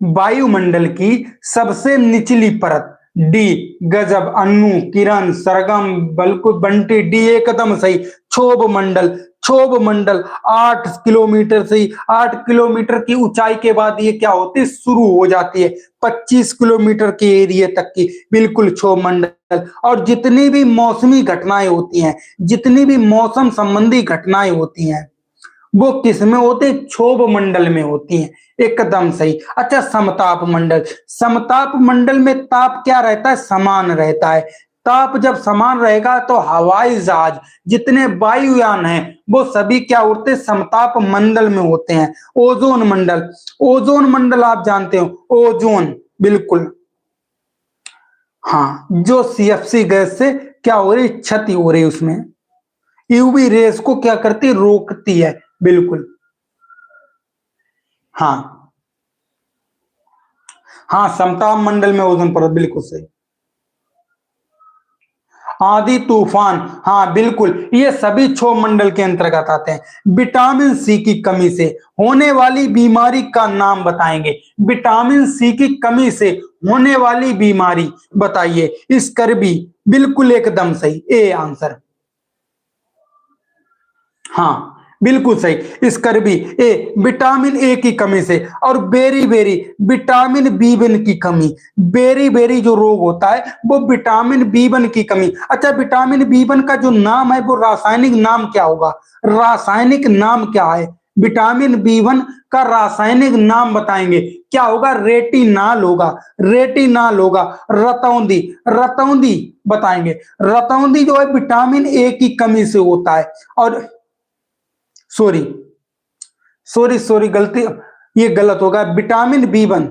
वायुमंडल की सबसे निचली परत, डी, गजब। अन्नू, किरण, सरगम, बल्कु, बंटी, डी, एकदम सही। क्षोभ मंडल, क्षोभ मंडल 8 किलोमीटर से, 8 किलोमीटर की ऊंचाई के बाद ये क्या होती है? शुरू हो जाती है 25 किलोमीटर के एरिया तक की, बिल्कुल क्षोभ मंडल। और जितनी भी मौसमी घटनाएं होती हैं, जितनी भी मौसम संबंधी घटनाएं होती हैं, वो किस में होते? क्षोभ मंडल में होती हैं, एकदम सही। अच्छा, समताप मंडल, समताप मंडल में ताप क्या रहता है? समान रहता है। ताप जब समान रहेगा तो हवाई जहाज, जितने वायुयान हैं, वो सभी क्या होते हैं? समताप मंडल में होते हैं। ओजोन मंडल, ओजोन मंडल आप जानते हो, ओजोन, बिल्कुल। हाँ, जो सीएफसी गैस से क्या हो रही? क्षति हो रही, उसमें यूवी रेस को क्या करती? रोकती है, बिल्कुल। हाँ, हाँ, समताप मंडल में ओजोन परत, बिल्कुल सही। आंधी तूफान, हाँ बिल्कुल, ये सभी क्षोभ मंडल के अंतर्गत आते हैं। विटामिन सी की कमी से होने वाली बीमारी का नाम बताएंगे। विटामिन सी की कमी से होने वाली बीमारी बताइए। स्कर्वी, बिल्कुल एकदम सही, ए आंसर। हाँ बिल्कुल सही, स्कर्वी ए। विटामिन ए की कमी से, और बेरी बेरी विटामिन बी1 की कमी। बेरी बेरी जो रोग होता है वो विटामिन बी1 की कमी। अच्छा, विटामिन बी1 का जो नाम है वो रासायनिक नाम क्या होगा? रासायनिक नाम क्या है? विटामिन बी1 का रासायनिक नाम बताएंगे, क्या होगा? रेटिनाल होगा, रेटिनाल होगा। रतौंधी, रतौंधी बताएंगे। रतौंधी जो है विटामिन ए की कमी से होता है। और सॉरी सॉरी सॉरी, गलती, ये गलत होगा। विटामिन बी1,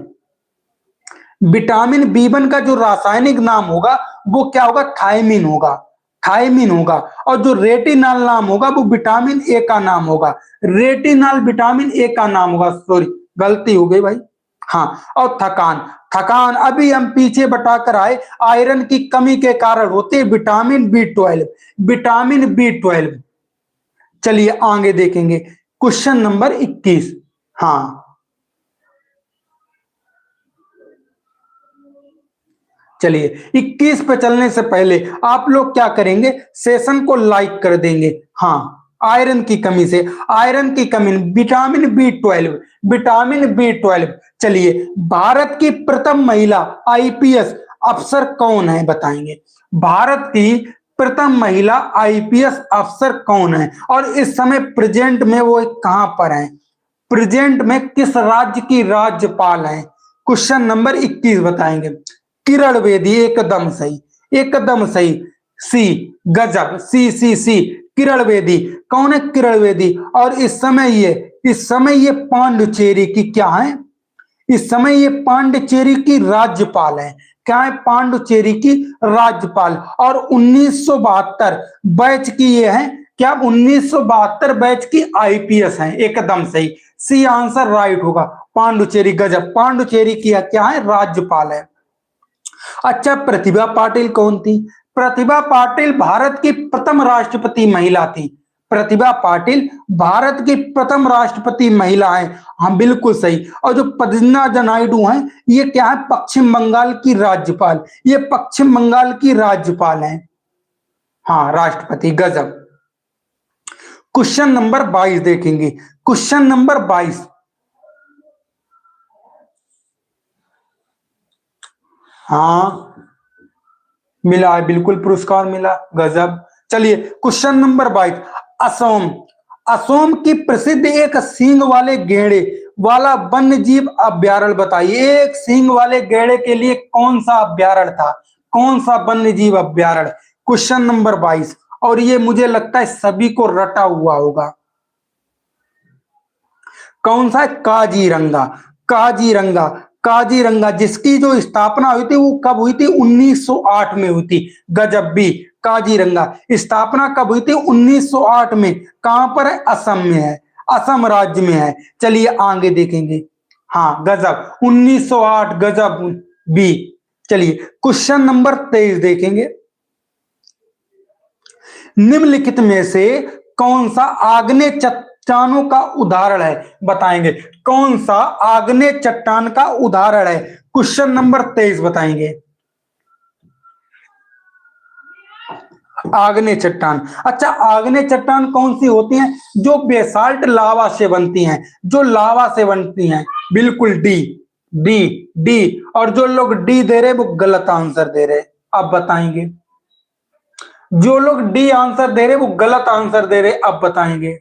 विटामिन बी1 का जो रासायनिक नाम होगा वो क्या होगा? थायमिन होगा, थायमिन होगा। और जो रेटिनाल नाम होगा वो विटामिन ए का नाम होगा। रेटिनाल विटामिन ए का नाम होगा। सॉरी, गलती हो गई भाई। हाँ, और थकान, थकान अभी हम पीछे बताकर आए, आयरन की कमी के कारण होती है विटामिन बी12, विटामिन बी12। चलिए आगे देखेंगे क्वेश्चन नंबर 21। हाँ चलिए, 21 पे चलने से पहले आप लोग क्या करेंगे? सेशन को लाइक कर देंगे। हाँ, आयरन की कमी से, आयरन की कमी, विटामिन बी12, विटामिन बी12। चलिए, भारत की प्रथम महिला आईपीएस अफसर कौन है बताएंगे? भारत की प्रथम महिला आईपीएस अफसर कौन है, और इस समय प्रेजेंट में वो कहां पर है? प्रेजेंट में किस राज्य की राज्यपाल है? क्वेश्चन नंबर 21 बताएंगे। किरण बेदी, एकदम सही, एकदम सही। सी, गजब, सी सी सी, किरण बेदी। कौन है किरण बेदी? और इस समय ये पांडुचेरी की क्या है? इस समय ये पांडिचेरी की राज्यपाल है। क्या है? पांडुचेरी की राज्यपाल। और 1972 बैच की ये है, क्या 1972 बैच की आईपीएस है। एकदम सही, सी आंसर राइट होगा। पांडुचेरी, गजब, पांडुचेरी की क्या है? राज्यपाल है। अच्छा, प्रतिभा पाटिल कौन थी? प्रतिभा पाटिल भारत की प्रथम राष्ट्रपति महिला थी। प्रतिभा पाटिल भारत की प्रथम राष्ट्रपति महिला है। हाँ बिल्कुल सही। और जो पद्मजा नायडू हैं, ये क्या है? पश्चिम बंगाल की राज्यपाल, ये पश्चिम बंगाल की राज्यपाल है। हाँ, राष्ट्रपति, गजब। क्वेश्चन नंबर 22 देखेंगे। Question number 22। हाँ मिला है, बिल्कुल पुरस्कार मिला, गजब। चलिए क्वेश्चन नंबर 22। असम, असम की प्रसिद्ध एक सींग वाले गेड़े वाला वन्य जीव अभ्यारण्य बताइए। एक सींग वाले गेड़े के लिए कौन सा अभ्यारण्य था? कौन सा वन्य जीव अभ्यारण्य? Question number 22। और ये मुझे लगता है सभी को रटा हुआ होगा। कौन सा है? काजीरंगा, काजीरंगा, काजीरंगा, जिसकी जो स्थापना हुई थी वो कब हुई थी? 1908 में हुई थी। गजब भी, काजीरंगा स्थापना कब हुई थी? 1908 में। कहां पर है? असम में है, असम राज्य में है। चलिए आगे देखेंगे। हाँ गजब, 1908, गजब बी। चलिए क्वेश्चन नंबर 23 देखेंगे। निम्नलिखित में से कौन सा आग्नेय चट्टानों का उदाहरण है बताएंगे? कौन सा आग्नेय चट्टान का उदाहरण है? क्वेश्चन नंबर 23 बताएंगे। आग्नेय चट्टान, अच्छा आग्नेय चट्टान कौन सी होती हैं? जो बेसाल्ट लावा से बनती हैं, जो लावा से बनती हैं। बिल्कुल डी, डी, डी। और जो लोग डी दे रहे वो गलत आंसर दे रहे। अब बताएंगे। जो लोग डी आंसर दे रहे वो गलत आंसर दे रहे। अब बताएंगे।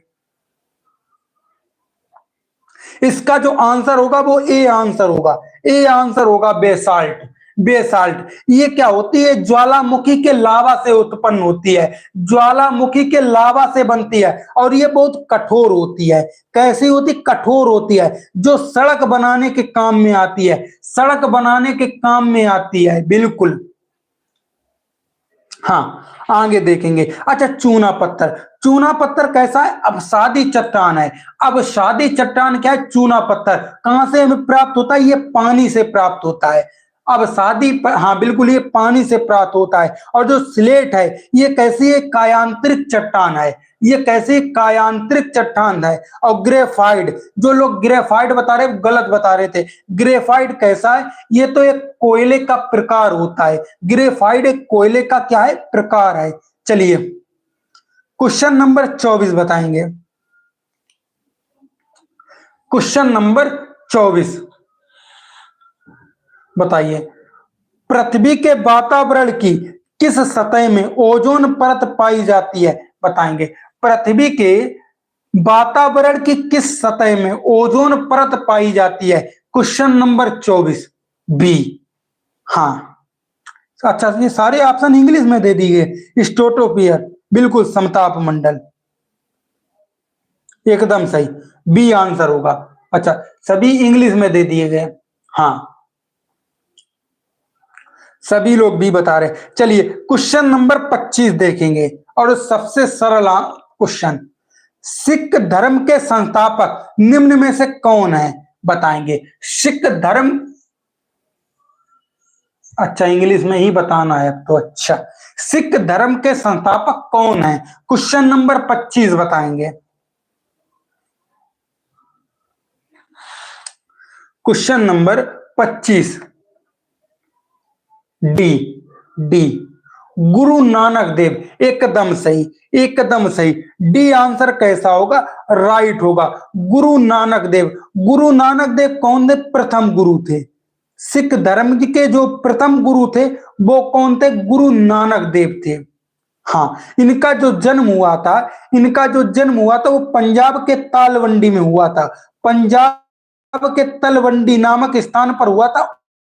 इसका जो आंसर होगा वो ए आंसर होगा, ए आंसर होगा, बेसाल्ट। बेसाल्ट ये क्या होती है? ज्वालामुखी के लावा से उत्पन्न होती है, ज्वालामुखी के लावा से बनती है। और ये बहुत कठोर होती है। कैसी होती? कठोर होती है, जो सड़क बनाने के काम में आती है, सड़क बनाने के काम में आती है। बिल्कुल। हाँ आगे देखेंगे। अच्छा, चूना पत्थर, चूना पत्थर कैसा है? अवसादी चट्टान है। अवसादी चट्टान क्या है? चूना पत्थर। कहां से हमें प्राप्त होता है? ये पानी से प्राप्त होता है। अब शादी हाँ बिल्कुल, ये पानी से प्राप्त होता है। और जो स्लेट है ये कैसी है, कायांतरिक चट्टान है। ये कैसी कायांतरिक चट्टान है। और ग्रेफाइट, जो लोग ग्रेफाइट बता रहे गलत बता रहे थे। ग्रेफाइट कैसा है, ये तो एक कोयले का प्रकार होता है। ग्रेफाइट एक कोयले का क्या है, प्रकार है। चलिए क्वेश्चन नंबर 24 बताएंगे। क्वेश्चन नंबर 24 बताइए, पृथ्वी के वातावरण की किस सतह में ओजोन परत पाई जाती है, बताएंगे। पृथ्वी के वातावरण की किस सतह में ओजोन परत पाई जाती है, क्वेश्चन नंबर 24 बी। हाँ अच्छा, ये सारे ऑप्शन इंग्लिश में दे दिए। स्ट्रेटोस्फीयर, बिल्कुल समताप मंडल, एकदम सही, बी आंसर होगा। अच्छा, सभी इंग्लिश में दे दिए गए। हाँ सभी लोग भी बता रहे। चलिए क्वेश्चन नंबर 25 देखेंगे, और सबसे सरल क्वेश्चन, सिख धर्म के संस्थापक निम्न में से कौन है, बताएंगे। सिख धर्म, अच्छा इंग्लिश में ही बताना है तो। अच्छा, सिख धर्म के संस्थापक कौन है, क्वेश्चन नंबर 25 बताएंगे। Question number 25 D, D Guru Nanak Dev, एकदम सही, एकदम सही। डी आंसर कैसा होगा, राइट होगा, गुरु नानक देव। गुरु नानक देव कौन थे, प्रथम गुरु थे। सिख धर्म के जो प्रथम गुरु थे वो कौन थे, गुरु नानक देव थे। हाँ, इनका जो जन्म हुआ था, इनका जो जन्म हुआ था वो पंजाब के तालवंडी में हुआ था। पंजाब के तलवंडी नामक स्थान पर हुआ था।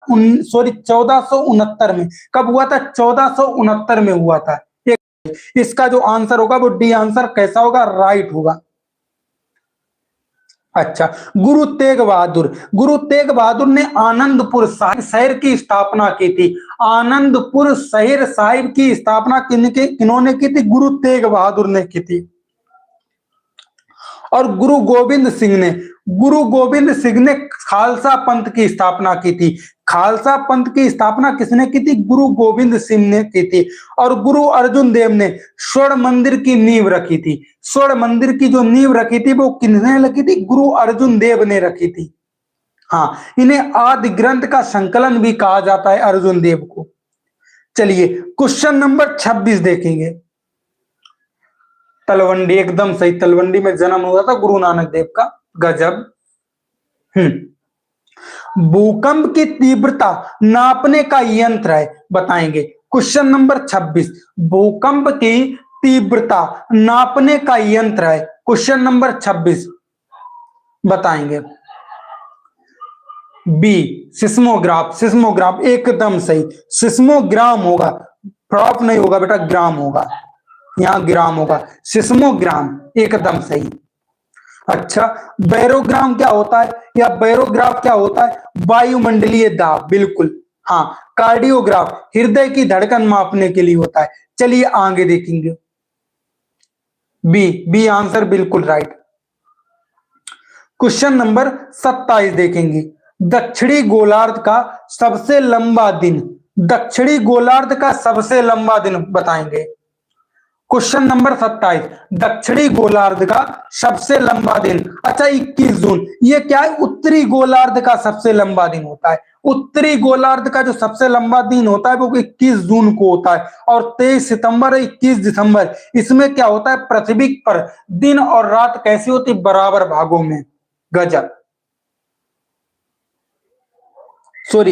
1469 में। कब हुआ था, 1469 में हुआ था। इसका जो आंसर होगा वो डी आंसर कैसा होगा, राइट होगा। अच्छा, गुरु तेग बहादुर, गुरु तेग बहादुर ने आनंदपुर शहर की स्थापना की थी। आनंदपुर शहर साहिब की स्थापना किन्होंने की थी, गुरु तेग बहादुर ने की थी। और गुरु गोविंद सिंह ने, गुरु गोविंद सिंह ने खालसा पंथ की स्थापना की थी। खालसा पंथ की स्थापना किसने की थी, गुरु गोविंद सिंह ने की थी। और गुरु अर्जुन देव ने स्वर्ण मंदिर की नींव रखी थी। स्वर्ण मंदिर की जो नींव रखी थी वो किसने रखी थी, गुरु अर्जुन देव ने रखी थी। हाँ, इन्हें आदि ग्रंथ का संकलन भी कहा जाता है, अर्जुन देव को। चलिए क्वेश्चन नंबर 26 देखेंगे। तलवंडी, एकदम सही, तलवंडी में जन्म हुआ था गुरु नानक देव का। गजब। भूकंप की तीव्रता नापने का यंत्र है, बताएंगे। क्वेश्चन नंबर 26, भूकंप की तीव्रता नापने का यंत्र है, क्वेश्चन नंबर 26 बताएंगे। बी सिस्मोग्राफ, सिस्मोग्राफ एकदम सही, सिस्मोग्राम होगा, प्रॉप नहीं होगा बेटा, ग्राम होगा, यहां ग्राम होगा, सिस्मोग्राम एकदम सही। अच्छा, बैरोग्राम क्या होता है, या बैरोग्राफ क्या होता है, वायुमंडलीय दाब, बिल्कुल। हाँ, कार्डियोग्राफ हृदय की धड़कन मापने के लिए होता है। चलिए आगे देखेंगे। बी, बी आंसर बिल्कुल राइट। क्वेश्चन नंबर 27 देखेंगे। दक्षिणी गोलार्ध का सबसे लंबा दिन, दक्षिणी गोलार्ध का सबसे लंबा दिन बताएंगे। क्वेश्चन नंबर 27, दक्षिणी गोलार्ध का सबसे लंबा दिन। अच्छा, 21 जून, ये क्या है, उत्तरी गोलार्ध का सबसे लंबा दिन होता है। उत्तरी गोलार्ध का जो सबसे लंबा दिन होता है वो 21 जून को होता है। और 23 सितंबर और 21 दिसंबर, इसमें क्या होता है, पृथ्वी पर दिन और रात कैसी होती, बराबर भागों में। गजब, सॉरी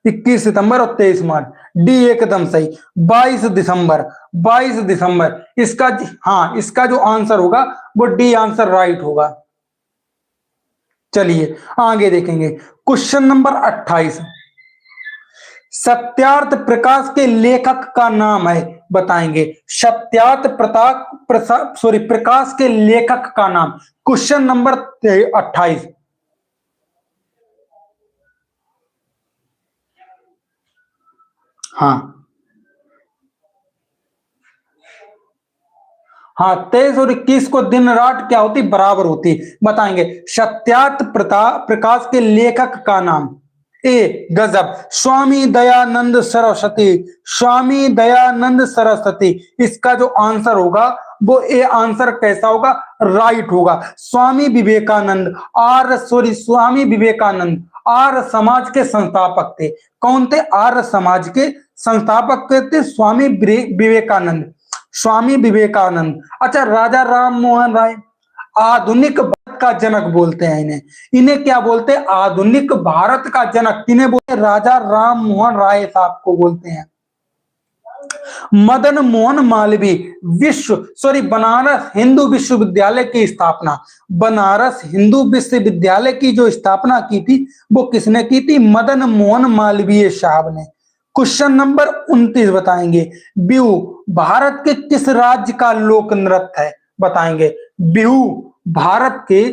21 सितंबर और 23 मार्च, डी एकदम सही। 22 दिसंबर, 22 दिसंबर इसका, हाँ इसका जो आंसर होगा वो डी आंसर राइट होगा। चलिए आगे देखेंगे। क्वेश्चन नंबर 28, सत्यार्थ प्रकाश के लेखक का नाम है, बताएंगे। सत्यार्थ प्रकाश के लेखक का नाम, क्वेश्चन नंबर 28। हाँ हाँ, 23 और 21 को दिन रात क्या होती, बराबर होती, बताएंगे। सत्यार्थ प्रकाश के लेखक का नाम, ए गजब, स्वामी दयानंद सरस्वती, स्वामी दयानंद सरस्वती। इसका जो आंसर होगा वो ए आंसर कैसा होगा, राइट होगा। स्वामी विवेकानंद, स्वामी विवेकानंद आर्य समाज के संस्थापक थे। कौन थे? आर्य समाज के संस्थापक थे स्वामी विवेकानंद, स्वामी विवेकानंद। अच्छा, राजा राम मोहन राय, आधुनिक भारत का जनक बोलते हैं इन्हें। इन्हें क्या बोलते हैं? आधुनिक भारत का जनक। किन्हें बोलते हैं? राजा राम मोहन राय साहब को बोलते हैं। मदन मोहन मालवीय बनारस हिंदू विश्वविद्यालय की स्थापना, बनारस हिंदू विश्वविद्यालय की जो स्थापना की थी वो किसने की थी? मदन मोहन मालवीय साहब ने। क्वेश्चन नंबर 29 बताएंगे, बिहू भारत के किस राज्य का लोक नृत्य है? बताएंगे, बिहू भारत के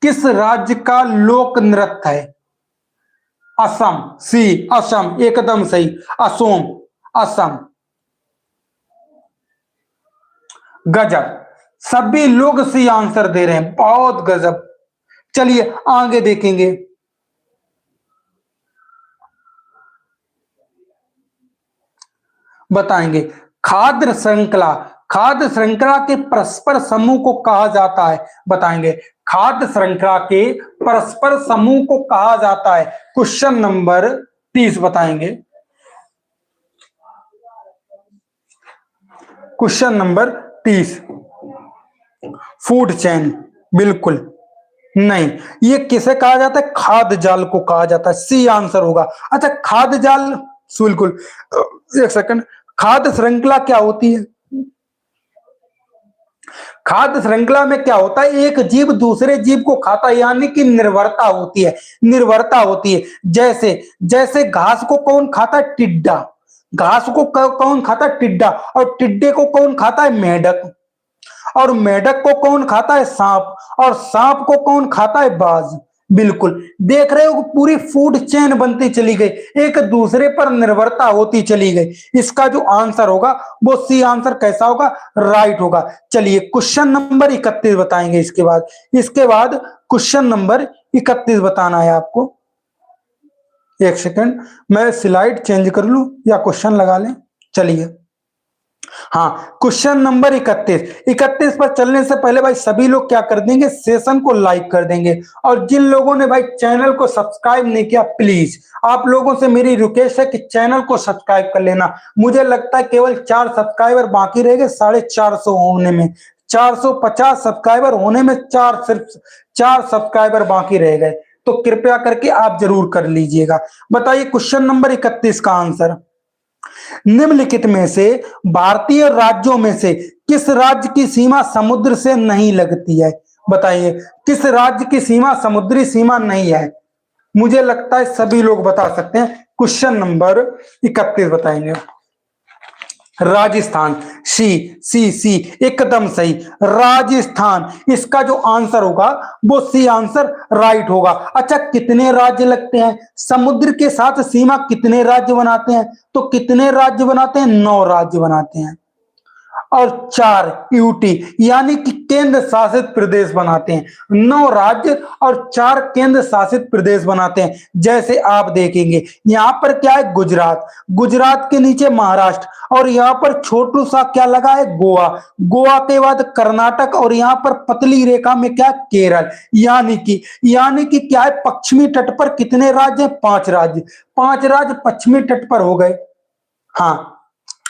किस राज्य का लोक नृत्य है? असम, सी असम, एकदम सही, असम, असम। गजब, सभी लोग सी आंसर दे रहे हैं, बहुत गजब। चलिए आगे देखेंगे। बताएंगे, खाद्य श्रृंखला, खाद्य श्रृंखला के परस्पर समूह को कहा जाता है। बताएंगे, खाद्य श्रृंखला के परस्पर समूह को कहा जाता है। क्वेश्चन नंबर 30 बताएंगे, क्वेश्चन नंबर 30, फूड चेन, बिल्कुल नहीं। ये किसे कहा जाता है? खाद्य जाल को कहा जाता है, सी आंसर होगा। अच्छा, खाद्य जाल, बिल्कुल, एक सेकंड, खाद्य श्रृंखला क्या होती है? खाद्य श्रृंखला में क्या होता है? एक जीव दूसरे जीव को खाता है, यानी कि निर्भरता होती है, निर्भरता होती है। जैसे जैसे घास को कौन खाता है? टिड्डा। घास को कौन खाता है? टिड्डा। और टिड्डे को कौन खाता है? मेढक। और मेढक को कौन खाता है? सांप। और सांप को कौन खाता है? बाज। बिल्कुल, देख रहे हो, पूरी फूड चेन बनती चली गई, एक दूसरे पर निर्भरता होती चली गई। इसका जो आंसर होगा वो सी आंसर कैसा होगा? राइट होगा। चलिए क्वेश्चन नंबर 31 बताएंगे। इसके बाद क्वेश्चन नंबर 31 बताना है आपको। एक सेकंड, मैं स्लाइड चेंज कर लूं या क्वेश्चन लगा लें। चलिए, हाँ, क्वेश्चन नंबर 31 पर चलने से पहले भाई सभी लोग क्या कर देंगे? सेशन को लाइक कर देंगे। और जिन लोगों ने भाई चैनल को सब्सक्राइब नहीं किया, प्लीज आप लोगों से मेरी रिक्वेस्ट है कि चैनल को सब्सक्राइब कर लेना। मुझे लगता है केवल 4 सब्सक्राइबर बाकी रह गए 450 होने में, 450 सब्सक्राइबर होने में सिर्फ 4 सब्सक्राइबर बाकी रह गए, तो कृपया करके आप जरूर कर लीजिएगा। बताइए क्वेश्चन नंबर 31 का आंसर, निम्नलिखित में से भारतीय राज्यों में से किस राज्य की सीमा समुद्र से नहीं लगती है? बताइए, किस राज्य की सीमा समुद्री सीमा नहीं है? मुझे लगता है सभी लोग बता सकते हैं। क्वेश्चन नंबर 31 बताएंगे, राजस्थान, सी एकदम सही, राजस्थान। इसका जो आंसर होगा वो सी आंसर राइट होगा। अच्छा, कितने राज्य लगते हैं समुद्र के साथ सीमा? कितने राज्य बनाते हैं? तो कितने राज्य बनाते हैं? 9 राज्य बनाते हैं, और 4 यूटी यानी कि केंद्र शासित प्रदेश बनाते हैं। 9 राज्य और 4 केंद्र शासित प्रदेश बनाते हैं। जैसे आप देखेंगे यहाँ पर क्या है? गुजरात, गुजरात के नीचे महाराष्ट्र, और यहाँ पर छोटू सा क्या लगा है? गोवा। गोवा के बाद कर्नाटक, और यहाँ पर पतली रेखा में क्या? केरल। यानी कि क्या है? पश्चिमी तट पर कितने राज्य? 5 राज्य। 5 राज्य पश्चिमी तट पर हो गए।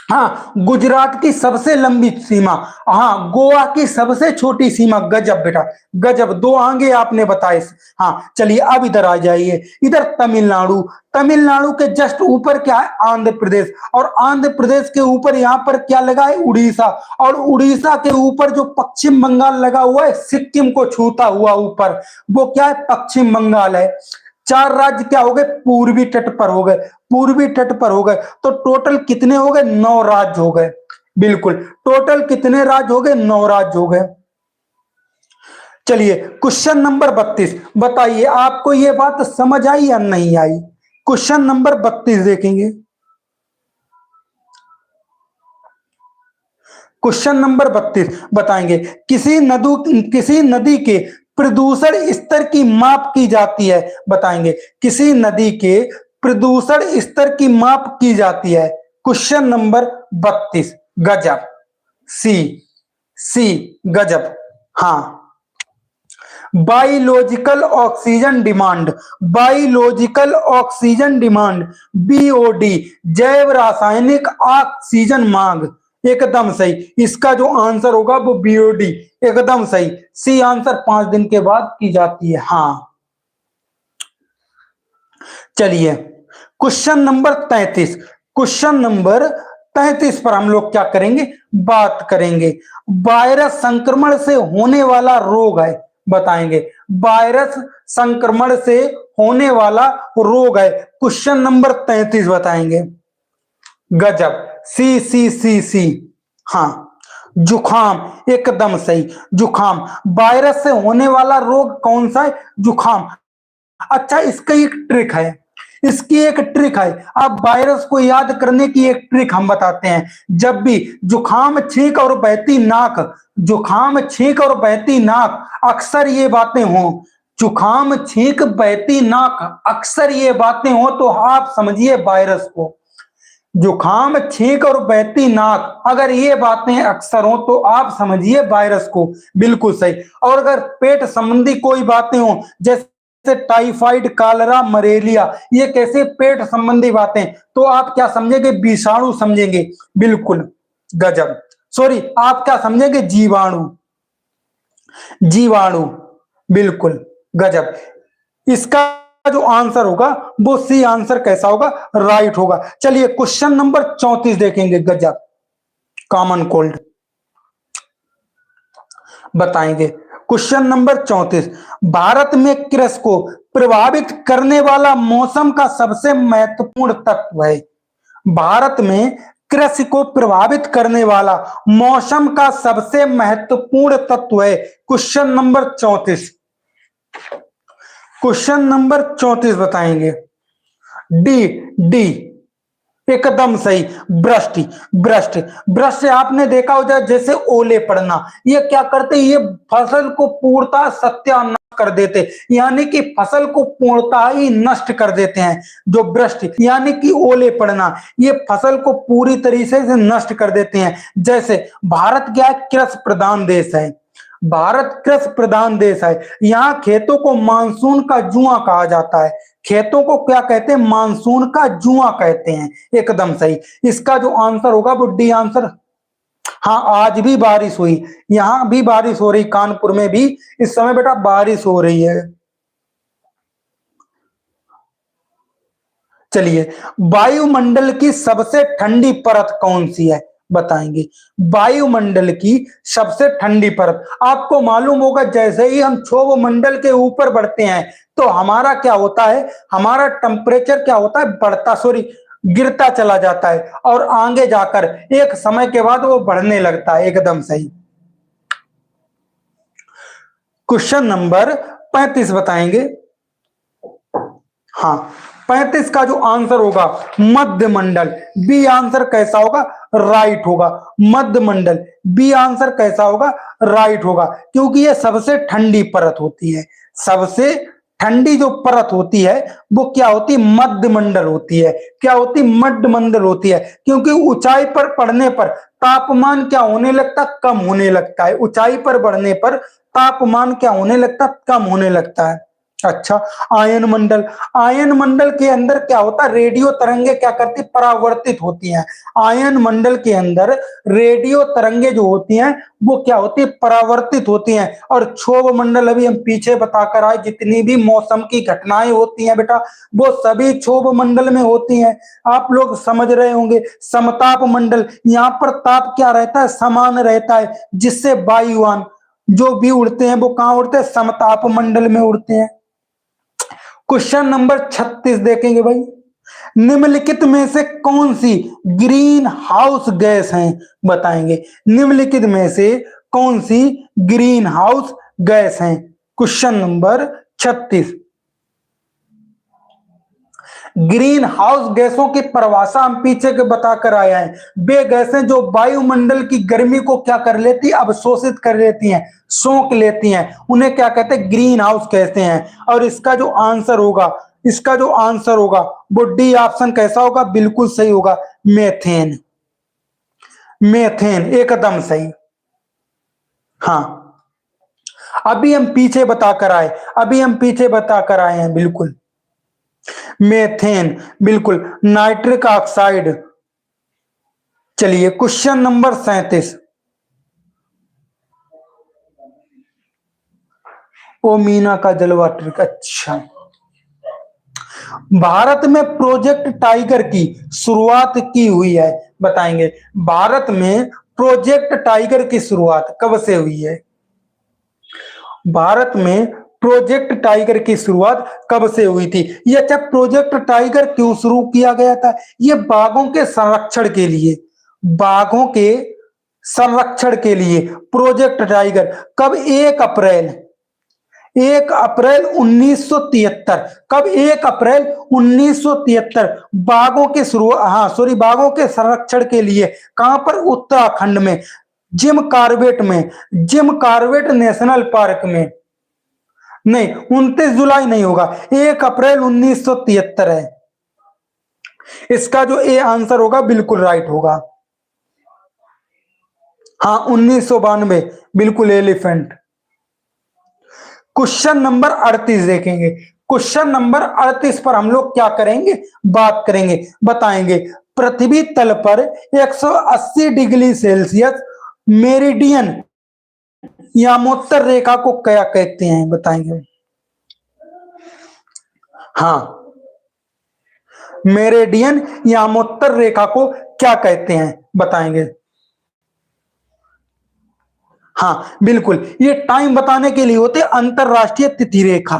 हाँ, गुजरात की सबसे लंबी सीमा, हाँ, गोवा की सबसे छोटी सीमा। गजब बेटा, गजब, 2 आगे आपने बताए। हाँ, चलिए अब इधर आ जाइए। इधर तमिलनाडु, तमिलनाडु के जस्ट ऊपर क्या है? आंध्र प्रदेश, और आंध्र प्रदेश के ऊपर यहाँ पर क्या लगा है? उड़ीसा, और उड़ीसा के ऊपर जो पश्चिम बंगाल लगा हुआ है, सिक्किम को छूता हुआ ऊपर, वो क्या है? पश्चिम बंगाल है। 4 राज्य क्या हो गए? पूर्वी तट पर हो गए, पूर्वी तट पर हो गए। तो टोटल कितने हो गए? 9 राज्य हो गए। बिल्कुल, टोटल कितने राज्य हो गए? 9 राज्य हो गए। चलिए क्वेश्चन नंबर 32 बताइए, आपको ये बात समझ आई या नहीं आई? क्वेश्चन नंबर 32 देखेंगे। क्वेश्चन नंबर 32 बताएंगे, किसी नदी के प्रदूषण स्तर की माप की जाती है। बताएंगे, किसी नदी के प्रदूषण स्तर की माप की जाती है? Question number 32। गजब। सी गजब। हाँ। बायोलॉजिकल ऑक्सीजन डिमांड, बीओडी, जैव रासायनिक ऑक्सीजन मांग। एकदम सही। इसका जो आंसर होगा वो बीओडी। एकदम सही। सी आंसर 5 दिन के बाद की जाती है। हाँ। चलिए क्वेश्चन नंबर 33। क्वेश्चन नंबर 33 पर हम लोग क्या करेंगे, बात करेंगे। वायरस संक्रमण से होने वाला रोग है, बताएंगे। वायरस संक्रमण से होने वाला रोग है। क्वेश्चन नंबर 33 बताएंगे। गजब। सी। हाँ। जुखाम। एकदम सही। जुखाम। वायरस से होने वाला रोग कौन सा है? जुखाम। अच्छा, इसकी एक ट्रिक है। अब वायरस को याद करने की एक ट्रिक हम बताते हैं। जब भी जुखाम, छींक और बहती नाक अक्सर ये बातें हों, जुखाम, छींक, बहती नाक अक्सर ये बातें हो, तो आप समझिए वायरस को। जुखाम, छींक और बहती नाक अगर ये बातें अक्सर हो तो आप समझिए वायरस को। बिल्कुल सही। और अगर पेट संबंधी कोई बातें हो, जैसे टाइफाइड, कालरा, मलेरिया, ये कैसे पेट संबंधी बातें, तो आप क्या समझेंगे? विषाणु समझेंगे। बिल्कुल गजब। सॉरी, आप क्या समझेंगे? जीवाणु। बिल्कुल गजब। इसका जो आंसर होगा वो सी आंसर कैसा होगा? राइट होगा। चलिए क्वेश्चन नंबर 34 देखेंगे। गजब। कॉमन कोल्ड बताएंगे। Question number 34। भारत में कृषि को प्रभावित करने वाला मौसम का सबसे महत्वपूर्ण तत्व है। भारत में कृषि को प्रभावित करने वाला मौसम का सबसे महत्वपूर्ण तत्व है। Question number 34। क्वेश्चन नंबर 34 बताएंगे। डी एकदम सही। वृष्टि आपने देखा हो, जैसे ओले पड़ना, ये क्या करते? ये फसल को पूर्णतः सत्यानाश कर देते, यानी कि फसल को पूर्णतः ही नष्ट कर देते हैं। जो वृष्टि यानी कि ओले पड़ना, ये फसल को पूरी तरीके से नष्ट कर देते हैं। जैसे भारत क्या है? कृषि प्रधान देश है। भारत कृषि प्रधान देश है। यहाँ खेतों को मानसून का जुआ कहा जाता है। खेतों को क्या कहते हैं? मानसून का जुआ कहते हैं। एकदम सही। इसका जो आंसर होगा वो डी आंसर। हाँ, आज भी बारिश हुई, यहाँ भी बारिश हो रही, कानपुर में भी इस समय बेटा बारिश हो रही है। चलिए, वायुमंडल की सबसे ठंडी परत कौन सी है? बताएंगे। वायुमंडल की सबसे ठंडी परत, आपको मालूम होगा जैसे ही हम क्षोभ मंडल के ऊपर बढ़ते हैं तो हमारा क्या होता है? हमारा टेम्परेचर क्या होता है? गिरता चला जाता है, और आगे जाकर एक समय के बाद वो बढ़ने लगता है। एकदम सही। क्वेश्चन नंबर 35 बताएंगे। हाँ, 35 का जो आंसर होगा मध्य मंडल। बी आंसर कैसा होगा? राइट होगा। मध्य मंडल, बी आंसर कैसा होगा? राइट होगा, क्योंकि ये सबसे ठंडी परत होती है। सबसे ठंडी जो परत होती है वो क्या होती है? मध्य मंडल होती है। क्या होती? मध्य मंडल होती है, क्योंकि ऊंचाई पर पड़ने पर तापमान क्या होने लगता? कम होने लगता है। ऊंचाई पर बढ़ने पर तापमान क्या होने लगता? कम होने लगता है। अच्छा, आयन मंडल के अंदर क्या होता है? रेडियो तरंगे क्या करती? परावर्तित होती हैं। आयन मंडल के अंदर रेडियो तरंगे जो होती हैं वो क्या होती है? परावर्तित होती हैं। और क्षोभ मंडल, अभी हम पीछे बताकर आए, जितनी भी मौसम की घटनाएं होती हैं बेटा वो सभी क्षोभ मंडल में होती हैं। आप लोग समझ रहे होंगे। समताप मंडल, यहाँ पर ताप क्या रहता है? समान रहता है, जिससे वायुयान जो भी उड़ते हैं वो कहाँ उड़ते हैं? समताप मंडल में उड़ते हैं। क्वेश्चन नंबर 36 देखेंगे भाई। निम्नलिखित में से कौन सी ग्रीन हाउस गैस है? बताएंगे। निम्नलिखित में से कौन सी ग्रीन हाउस गैस है? Question number 36। ग्रीन हाउस गैसों की परिभाषा हम पीछे के बताकर आए हैं। वे गैसें जो वायुमंडल की गर्मी को क्या कर लेती? अवशोषित कर लेती हैं, सोख लेती हैं, उन्हें क्या कहते हैं? ग्रीन हाउस कहते हैं। और इसका जो आंसर होगा इसका जो आंसर होगा वो डी ऑप्शन कैसा होगा, बिल्कुल सही होगा, मेथेन। मेथेन एकदम सही। हाँ, अभी हम पीछे बताकर आए हैं, बिल्कुल मेथेन, बिल्कुल नाइट्रिक ऑक्साइड। चलिए क्वेश्चन नंबर 37, ओमीना का जलवा ट्रिक। अच्छा, भारत में प्रोजेक्ट टाइगर की शुरुआत की हुई है, बताएंगे। भारत में प्रोजेक्ट टाइगर की शुरुआत कब से हुई है? भारत में प्रोजेक्ट टाइगर की शुरुआत कब से हुई थी? ये अच्छा, प्रोजेक्ट टाइगर क्यों शुरू किया गया था? ये बाघों के संरक्षण के लिए, बाघों के संरक्षण के लिए प्रोजेक्ट टाइगर। कब? 1 अप्रैल 1973। कब? 1 अप्रैल 1973। बाघों के बाघों के संरक्षण के लिए कहां पर? उत्तराखंड में, जिम कार्बेट नेशनल पार्क में। नहीं, 29 जुलाई नहीं होगा, 1 अप्रैल 1973 है इसका जो ए आंसर होगा, बिल्कुल राइट होगा। हाँ, 1992, बिल्कुल, एलिफेंट। क्वेश्चन नंबर 38 देखेंगे। क्वेश्चन नंबर 38 पर हम लोग क्या करेंगे? बात करेंगे, बताएंगे। पृथ्वी तल पर 180 डिग्री सेल्सियस मेरिडियन यामोत्तर रेखा को क्या कहते हैं? बताएंगे। हाँ, मेरिडियन यामोत्तर रेखा को क्या कहते हैं? बताएंगे। हाँ, बिल्कुल, ये टाइम बताने के लिए होते अंतरराष्ट्रीय तिथि रेखा।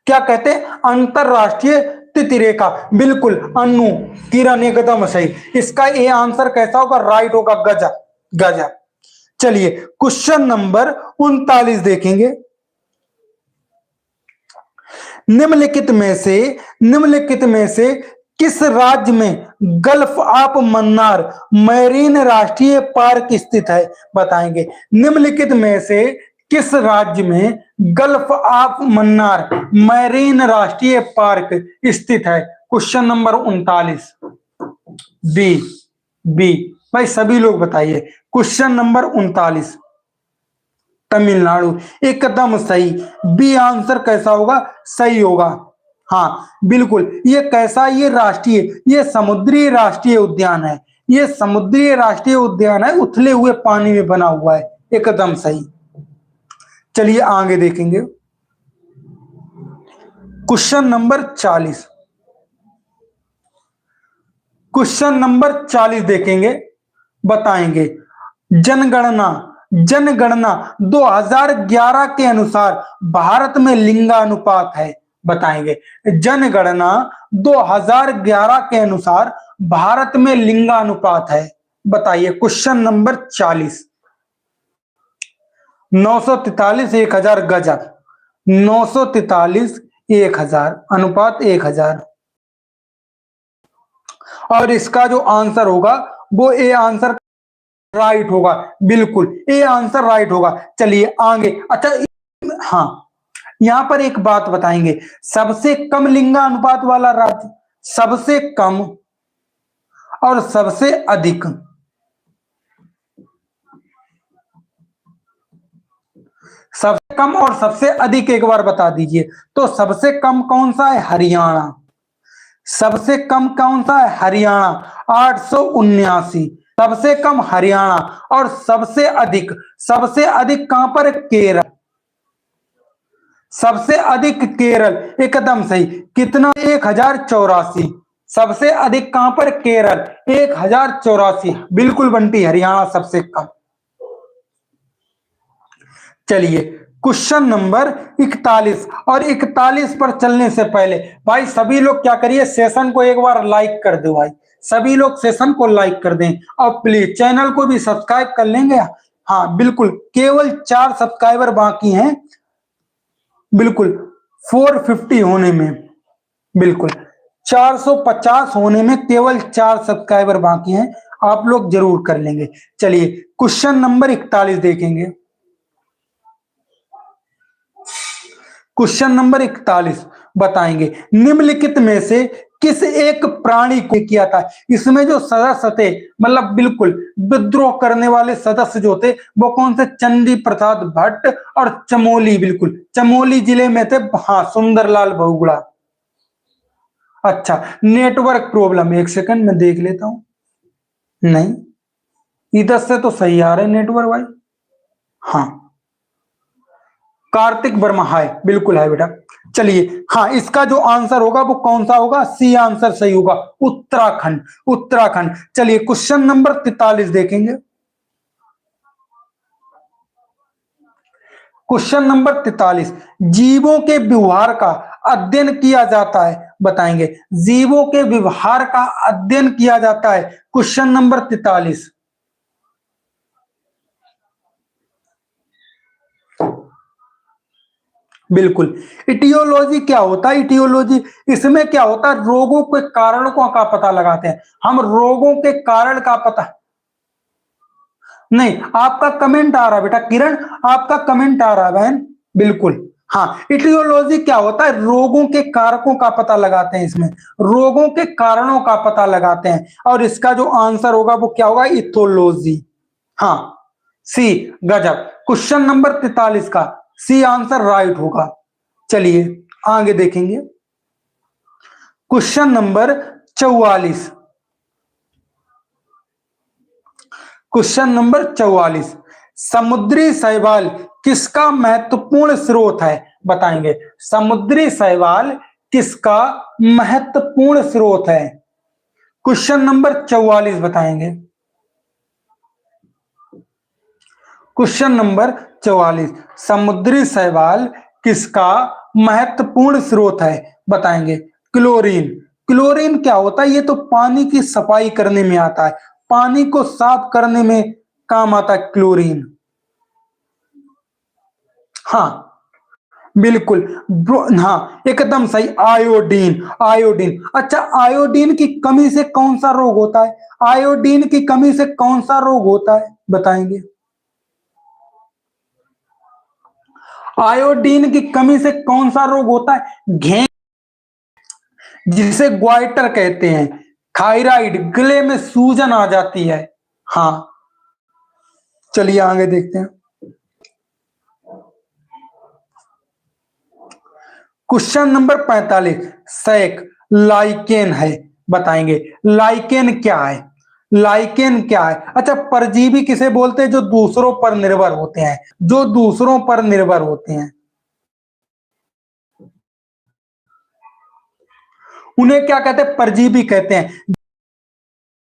क्या कहते हैं? अंतरराष्ट्रीय तिथि रेखा। बिल्कुल, अनु किरण एकदम सही। इसका ये आंसर कैसा होगा? राइट होगा, गजब गजब। चलिए क्वेश्चन नंबर 39 देखेंगे। निम्नलिखित में से किस राज्य में गल्फ ऑफ मन्नार मैरीन राष्ट्रीय पार्क स्थित है? बताएंगे। निम्नलिखित में से किस राज्य में गल्फ ऑफ मन्नार मैरीन राष्ट्रीय पार्क स्थित है? Question number 39, B. बी भाई, सभी लोग बताइए। क्वेश्चन नंबर 39, तमिलनाडु, एकदम सही। बी आंसर कैसा होगा? सही होगा। हाँ, बिल्कुल, ये कैसा? ये समुद्री राष्ट्रीय उद्यान है। ये समुद्री राष्ट्रीय उद्यान है, उथले हुए पानी में बना हुआ है, एकदम सही। चलिए आगे देखेंगे। क्वेश्चन नंबर 40, क्वेश्चन नंबर 40 देखेंगे, बताएंगे। जनगणना 2011 के अनुसार भारत में लिंगानुपात है? बताएंगे। जनगणना 2011 के अनुसार भारत में लिंगानुपात है, बताइए। क्वेश्चन नंबर 40, 943 1000 गजब। 943 1000 अनुपात 1000। और इसका जो आंसर होगा वो ए आंसर राइट होगा, बिल्कुल, ए आंसर राइट होगा। चलिए आगे। अच्छा, हाँ, यहां पर एक बात बताएंगे। सबसे कम लिंगानुपात वाला राज्य, सबसे कम और सबसे अधिक, सबसे कम और सबसे अधिक एक बार बता दीजिए। तो सबसे कम कौन सा है? हरियाणा। सबसे कम कौन सा है? हरियाणा, 879। सबसे कम हरियाणा। और सबसे अधिक कहां पर? केरल। सबसे अधिक केरल, एकदम सही। कितना? 1084। सबसे अधिक कहां पर? केरल, 1084। बिल्कुल बंटी, हरियाणा सबसे कम। चलिए क्वेश्चन नंबर 41। और 41 पर चलने से पहले भाई सभी लोग क्या करिए, सेशन को एक बार लाइक कर दो भाई। सभी लोग सेशन को लाइक कर दें और प्लीज चैनल को भी सब्सक्राइब कर लेंगे। हाँ बिल्कुल, केवल 4 सब्सक्राइबर बाकी हैं, बिल्कुल 450 होने में, बिल्कुल 450 होने में केवल 4 सब्सक्राइबर बाकी हैं। आप लोग जरूर कर लेंगे। चलिए क्वेश्चन नंबर 41 देखेंगे। क्वेश्चन नंबर 41, बताएंगे निम्नलिखित में से किस एक प्राणी को किया था। इसमें जो सदस्य थे मतलब बिल्कुल विद्रोह करने वाले सदस्य जो थे वो कौन से, चंदी प्रसाद भट्ट और चमोली, बिल्कुल चमोली जिले में थे, हाँ सुंदरलाल बहुगुणा। अच्छा नेटवर्क प्रॉब्लम, एक सेकंड में देख लेता हूं, नहीं इधर से तो सही आ रहा है नेटवर्क भाई, हाँ कार्तिक वर्मा है, बिल्कुल है बेटा। चलिए हाँ इसका जो आंसर होगा वो कौन सा होगा, सी आंसर सही होगा, उत्तराखंड, उत्तराखंड। चलिए क्वेश्चन नंबर 43 देखेंगे। क्वेश्चन नंबर 43, जीवों के व्यवहार का अध्ययन किया जाता है, बताएंगे जीवों के व्यवहार का अध्ययन किया जाता है, क्वेश्चन नंबर 43। बिल्कुल इटियोलॉजी क्या होता है, इटियोलॉजी इसमें क्या होता है, रोगों के कारणों का पता लगाते हैं हम, रोगों के कारण का पता नहीं। आपका कमेंट आ रहा है बेटा किरण, आपका कमेंट आ रहा है बहन, बिल्कुल हाँ। इटियोलॉजी क्या होता है, रोगों के कारकों का पता लगाते हैं, इसमें रोगों के कारणों का पता लगाते हैं, और इसका जो आंसर होगा वो क्या होगा, इथोलॉजी, हाँ सी, गजब। क्वेश्चन नंबर 43 का सी आंसर राइट होगा। चलिए आगे देखेंगे क्वेश्चन नंबर 44। क्वेश्चन नंबर 44, समुद्री शैवाल किसका महत्वपूर्ण स्रोत है, बताएंगे समुद्री शैवाल किसका महत्वपूर्ण स्रोत है, क्वेश्चन नंबर 44 बताएंगे। क्वेश्चन नंबर 44, समुद्री शैवाल किसका महत्वपूर्ण स्रोत है, बताएंगे क्लोरीन। क्लोरीन क्या होता है, ये तो पानी की सफाई करने में आता है, पानी को साफ करने में काम आता है क्लोरीन, हाँ बिल्कुल हाँ एकदम सही, आयोडीन, आयोडीन। अच्छा आयोडीन की कमी से कौन सा रोग होता है, आयोडीन की कमी से कौन सा रोग होता है, बताएंगे आयोडीन की कमी से कौन सा रोग होता है, घेंग, जिसे ग्वाइटर कहते हैं, थायराइड, गले में सूजन आ जाती है, हाँ। चलिए आगे देखते हैं क्वेश्चन नंबर 45, सैक लाइकेन है, बताएंगे लाइकेन क्या है, लाइकेन क्या है। अच्छा परजीवी किसे बोलते हैं, जो दूसरों पर निर्भर होते हैं, जो दूसरों पर निर्भर होते हैं, उन्हें क्या कहते हैं, परजीवी कहते हैं।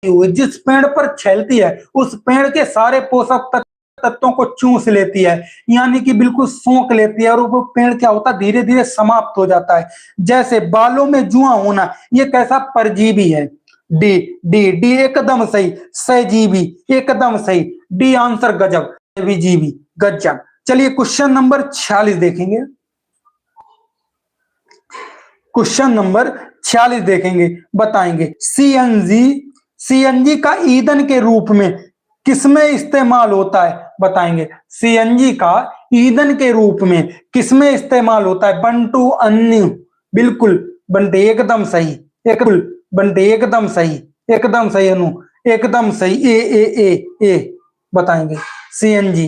जिस पेड़ पर छेलती है उस पेड़ के सारे पोषक तत्वों को चूस लेती है, यानी कि बिल्कुल सोख लेती है, और वो पेड़ क्या होता है, धीरे धीरे समाप्त हो जाता है। जैसे बालों में जुआ होना, ये कैसा, परजीवी है, डी डी डी एकदम सही, सहजीवी एकदम सही, डी आंसर गजब, विजीवी गजब। चलिए क्वेश्चन नंबर 46 देखेंगे, क्वेश्चन नंबर 46 देखेंगे, बताएंगे सीएनजी, सीएनजी का ईंधन के रूप में किसमें इस्तेमाल होता है, बताएंगे सीएनजी का ईंधन के रूप में किसमें इस्तेमाल होता है, बंटू अन्य, बिल्कुल बंटे एकदम सही, एकदम बंटे एकदम सही, एकदम सही अनु, एकदम सही, ए बताएंगे सीएनजी,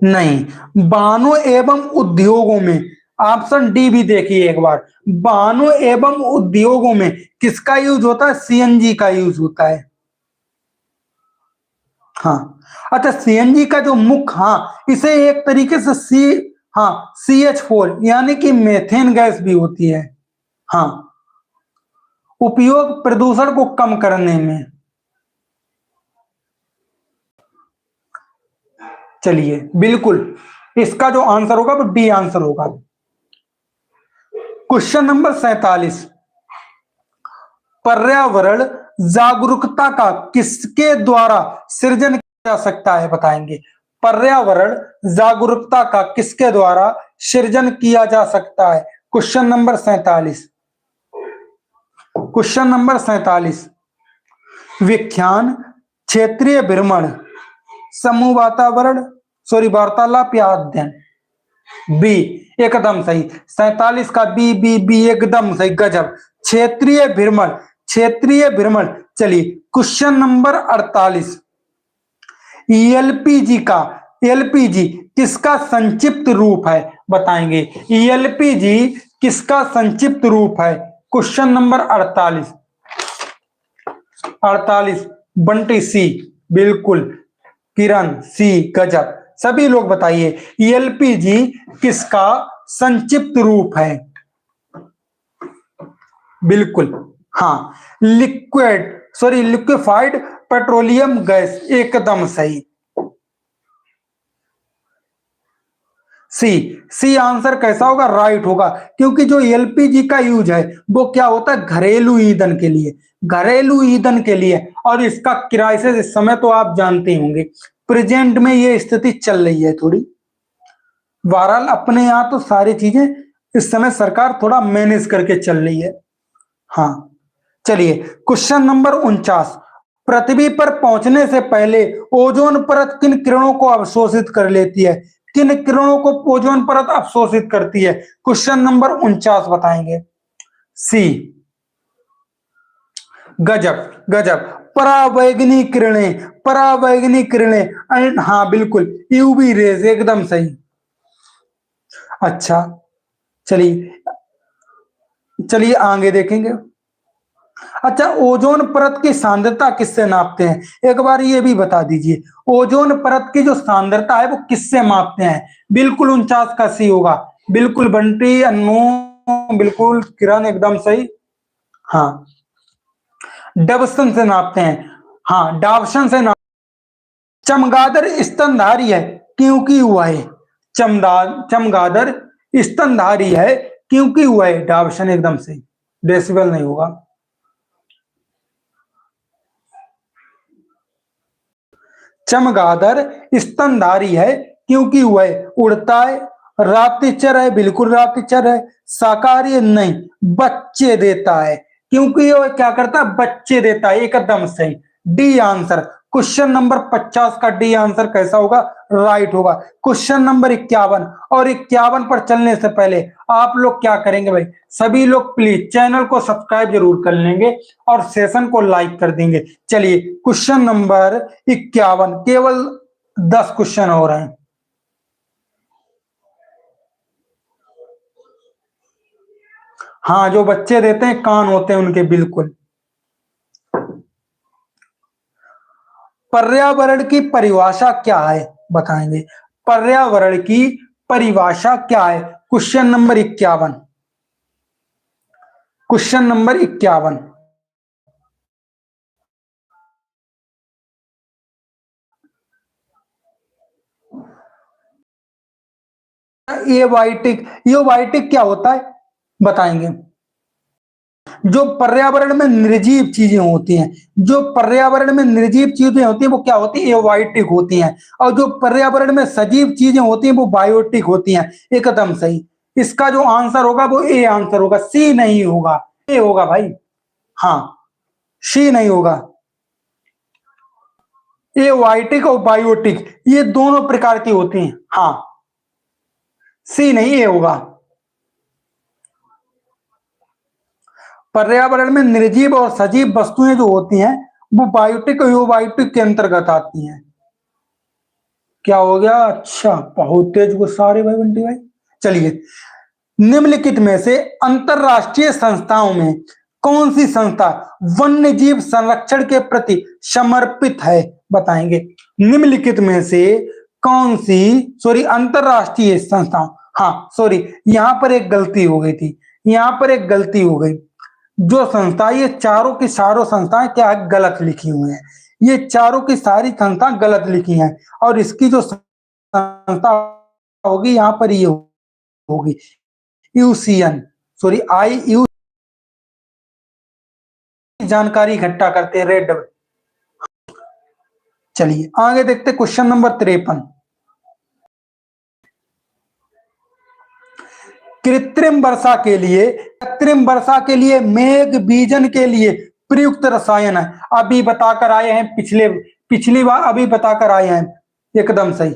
नहीं वाहनों एवं उद्योगों में, ऑप्शन डी भी देखिए एक बार, वाहनों एवं उद्योगों में किसका यूज होता है, सीएनजी का यूज होता है, हाँ। अच्छा सीएनजी का जो मुख्य, हाँ इसे एक तरीके से हाँ CH4 यानी कि मेथेन गैस भी होती है, हाँ उपयोग प्रदूषण को कम करने में। चलिए बिल्कुल इसका जो आंसर होगा वो डी आंसर होगा। क्वेश्चन नंबर 47, पर्यावरण जागरूकता का किसके द्वारा सृजन किया जा सकता है, बताएंगे पर्यावरण जागरूकता का किसके द्वारा सृजन किया जा सकता है, क्वेश्चन नंबर 47। क्वेश्चन नंबर 47, व्याख्यान, क्षेत्रीय भ्रमण, समूह वातावरण, सॉरी वार्तालाप या अध्ययन, बी, एकदम सही। 47 का बी बी बी एकदम सही, गजब। क्षेत्रीय भ्रमण, क्षेत्रीय भ्रमण। चलिए क्वेश्चन नंबर 48, एलपीजी का, एलपीजी किसका संक्षिप्त रूप है, बताएंगे। एलपीजी किसका संक्षिप्त रूप है? क्वेश्चन नंबर 48, 48 बंटी सी, बिल्कुल। किरण सी, गजब। सभी लोग बताइए एलपीजी किसका संक्षिप्त रूप है? बिल्कुल, हाँ, liquid, sorry liquefied petroleum gas, एकदम सही। सी, सी आंसर कैसा होगा? राइट होगा, क्योंकि जो एलपीजी का यूज है वो क्या होता है? घरेलू ईंधन के लिए, घरेलू ईंधन के लिए। और इसका क्राइसिस इस समय तो आप जानते होंगे, प्रेजेंट में ये स्थिति चल रही है थोड़ी। बहरहाल अपने यहाँ तो सारी चीजें इस समय सरकार थोड़ा मैनेज करके चल रही है। हाँ, चलिए क्वेश्चन नंबर 49, पृथ्वी पर पहुंचने से पहले ओजोन परत किन किरणों को अवशोषित कर लेती है? किन किरणों को ओजोन परत अवशोषित करती है? क्वेश्चन नंबर 49 बताएंगे। सी, गजब गजब, परावैगनी किरणें, परावैगनी किरणें, हाँ बिल्कुल, यूवी रेज, एकदम सही। अच्छा, चलिए चलिए आगे देखेंगे। अच्छा, ओजोन परत की सांद्रता किससे नापते हैं? एक बार ये भी बता दीजिए, ओजोन परत की जो सांद्रता है वो किससे मापते हैं? बिल्कुल 49 का सी होगा, बिल्कुल बंटी, अन्नू बिल्कुल, किरण एकदम सही। हाँ, डबसन से नापते हैं, हाँ डावसन से नाप। चमगादड़ स्तनधारी है क्योंकि वह, चमगादड़ स्तनधारी है क्योंकि वह, डावसन एकदम सही, डेसिबल नहीं होगा। चमगादड़ स्तनधारी है क्योंकि वह उड़ता है, रात्रिचर है, बिल्कुल रात्रिचर है, शाकाहारी है, नहीं, बच्चे देता है, क्योंकि वह क्या करता है? बच्चे देता है, एकदम सही, डी आंसर। क्वेश्चन नंबर 50 का डी आंसर कैसा होगा? राइट होगा। क्वेश्चन नंबर 51, और 51 पर चलने से पहले आप लोग क्या करेंगे भाई? सभी लोग प्लीज चैनल को सब्सक्राइब जरूर कर लेंगे और सेशन को लाइक कर देंगे। चलिए क्वेश्चन नंबर 51, केवल 10 क्वेश्चन हो रहे हैं। हाँ, जो बच्चे देते हैं कान होते हैं उनके, बिल्कुल। पर्यावरण की परिभाषा क्या है, बताएंगे। पर्यावरण की परिभाषा क्या है? Question number 51, question number 51। Abiotic, abiotic क्या होता है, बताएंगे। जो पर्यावरण में निर्जीव चीजें होती हैं, जो पर्यावरण में निर्जीव चीजें होती हैं वो क्या होती है? एबायोटिक होती हैं। और जो पर्यावरण में सजीव चीजें होती हैं वो बायोटिक होती हैं, एकदम सही। इसका जो आंसर होगा वो ए आंसर होगा, सी नहीं होगा, ए होगा भाई। हाँ, सी नहीं होगा। एबायोटिक और बायोटिक ये दोनों प्रकार की होती हैं, हाँ, सी नहीं, ए होगा। पर्यावरण में निर्जीव और सजीव वस्तुएं जो होती हैं वो बायोटिक और एबायोटिक के अंतर्गत आती हैं। क्या हो गया? अच्छा, बहुत तेज गुस्सा आ रहे भाई बंटी भाई। चलिए, निम्नलिखित में से अंतरराष्ट्रीय संस्थाओं में कौन सी संस्था वन्य जीव संरक्षण के प्रति समर्पित है, बताएंगे। निम्नलिखित में से कौन सी, सॉरी अंतरराष्ट्रीय संस्थाओं, हाँ सॉरी, यहां पर एक गलती हो गई थी, यहां पर एक गलती हो गई। जो संस्था, ये चारों की चारों संस्थाएं क्या है? गलत लिखी हुई हैं, ये चारों की सारी संस्था गलत लिखी हैं। और इसकी जो संस्था होगी यहां पर ये होगी यूसीएन, सॉरी आई यू, जानकारी इकट्ठा करते हैं, रेड। चलिए आगे देखते क्वेश्चन नंबर 53, कृत्रिम वर्षा के लिए, कृत्रिम वर्षा के लिए मेघ बीजन के लिए प्रयुक्त रसायन है, अभी बताकर आए हैं, पिछली बार अभी बताकर आए हैं, एकदम सही।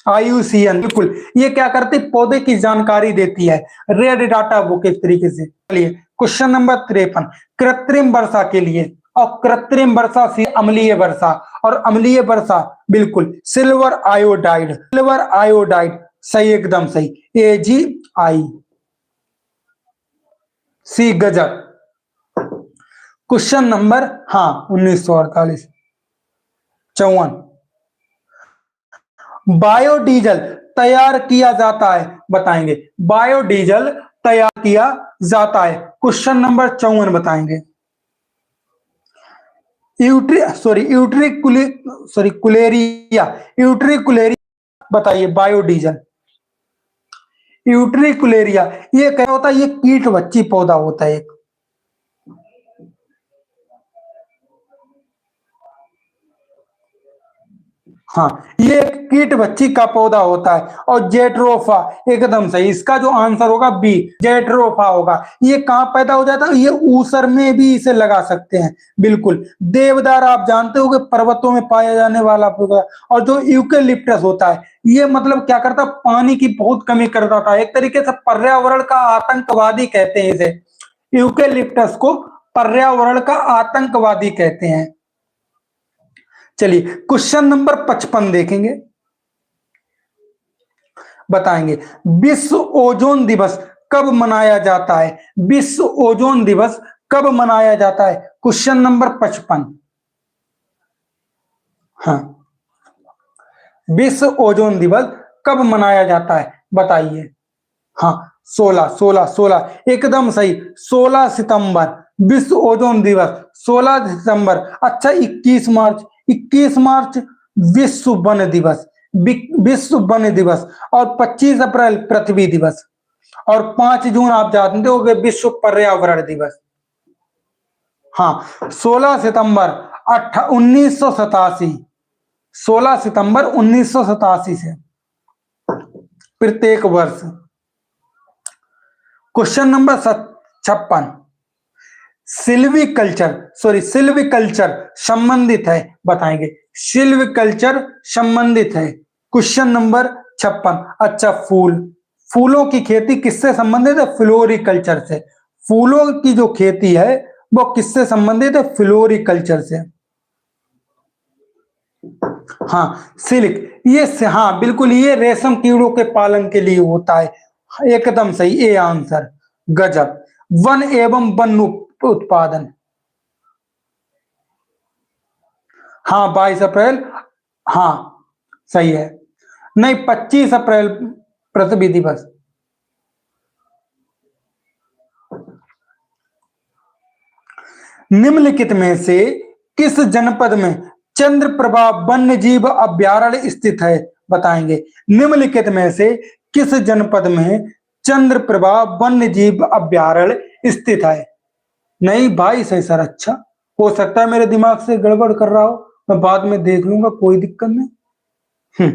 IUCN, बिल्कुल। ये क्या करती, पौधे की जानकारी देती है, रेड डाटा बुक एक तरीके से। चलिए क्वेश्चन नंबर 53, कृत्रिम वर्षा के लिए, और कृत्रिम वर्षा से अम्लीय वर्षा, और अम्लीय वर्षा बिल्कुल सिल्वर आयोडाइड, सिल्वर आयोडाइड, सही, एकदम सही, AgIC, गजब। क्वेश्चन नंबर, हाँ, 1948, 54, बायोडीजल तैयार किया जाता है, बताएंगे, बायोडीजल तैयार किया जाता है, क्वेश्चन नंबर 54 बताएंगे। यूट्रिकुलेरिया बताइए, बायोडीजल, यूट्रिकुलेरिया ये क्या होता है, ये कीट बच्ची पौधा होता है एक। हाँ, ये कीट बच्ची का पौधा होता है। और जेट्रोफा, एकदम सही, इसका जो आंसर होगा बी, जेट्रोफा होगा। ये कहाँ पैदा हो जाता है, ये ऊसर में भी इसे लगा सकते हैं, बिल्कुल। देवदार आप जानते हो कि पर्वतों में पाया जाने वाला पौधा। और जो यूकेलिप्टस होता है, ये मतलब क्या करता, पानी की बहुत कमी करता था, एक तरीके से पर्यावरण का आतंकवादी कहते हैं इसे, यूकेलिप्टस को पर्यावरण का आतंकवादी कहते हैं। चलिए क्वेश्चन नंबर 55 देखेंगे, बताएंगे, विश्व ओजोन दिवस कब मनाया जाता है, विश्व ओजोन दिवस कब मनाया जाता है, क्वेश्चन नंबर 55, हाँ, विश्व ओजोन दिवस कब मनाया जाता है, बताइए। हाँ, 16 एकदम सही, 16 सितंबर, विश्व ओजोन दिवस 16 सितंबर। अच्छा, 21 मार्च, 21 मार्च विश्व वन दिवस, विश्व वन दिवस। और 25 अप्रैल पृथ्वी दिवस। और 5 जून आप जानते हो कि विश्व पर्यावरण दिवस। हाँ, 16 सितंबर 1987, 16 सितंबर 1987 से प्रत्येक वर्ष। क्वेश्चन नंबर 56, सिल्वीकल्चर संबंधित है, बताएंगे, सिल्वीकल्चर संबंधित है, क्वेश्चन नंबर 56। अच्छा, फूलों की खेती किससे संबंधित है, फ्लोरिकल्चर से। फूलों की जो खेती है वो किससे संबंधित है, फ्लोरिकल्चर से। हाँ, सिल्क, ये हाँ बिल्कुल, ये रेशम कीड़ों के पालन के लिए होता है, एकदम सही, ए आंसर, गजब। वन एवं वन उत्पादन, हाँ, 22 अप्रैल, हाँ सही है, नहीं, 25 अप्रैल पृथ्वी दिवस। निम्नलिखित में से किस जनपद में चंद्रप्रभा वन्य जीव अभ्यारण्य स्थित है, बताएंगे, निम्नलिखित में से किस जनपद में चंद्रप्रभा वन्य जीव अभ्यारण्य स्थित है। नहीं भाई सही सर, अच्छा, हो सकता है मेरे दिमाग से गड़बड़ कर रहा हो, मैं बाद में देख लूंगा, कोई दिक्कत नहीं।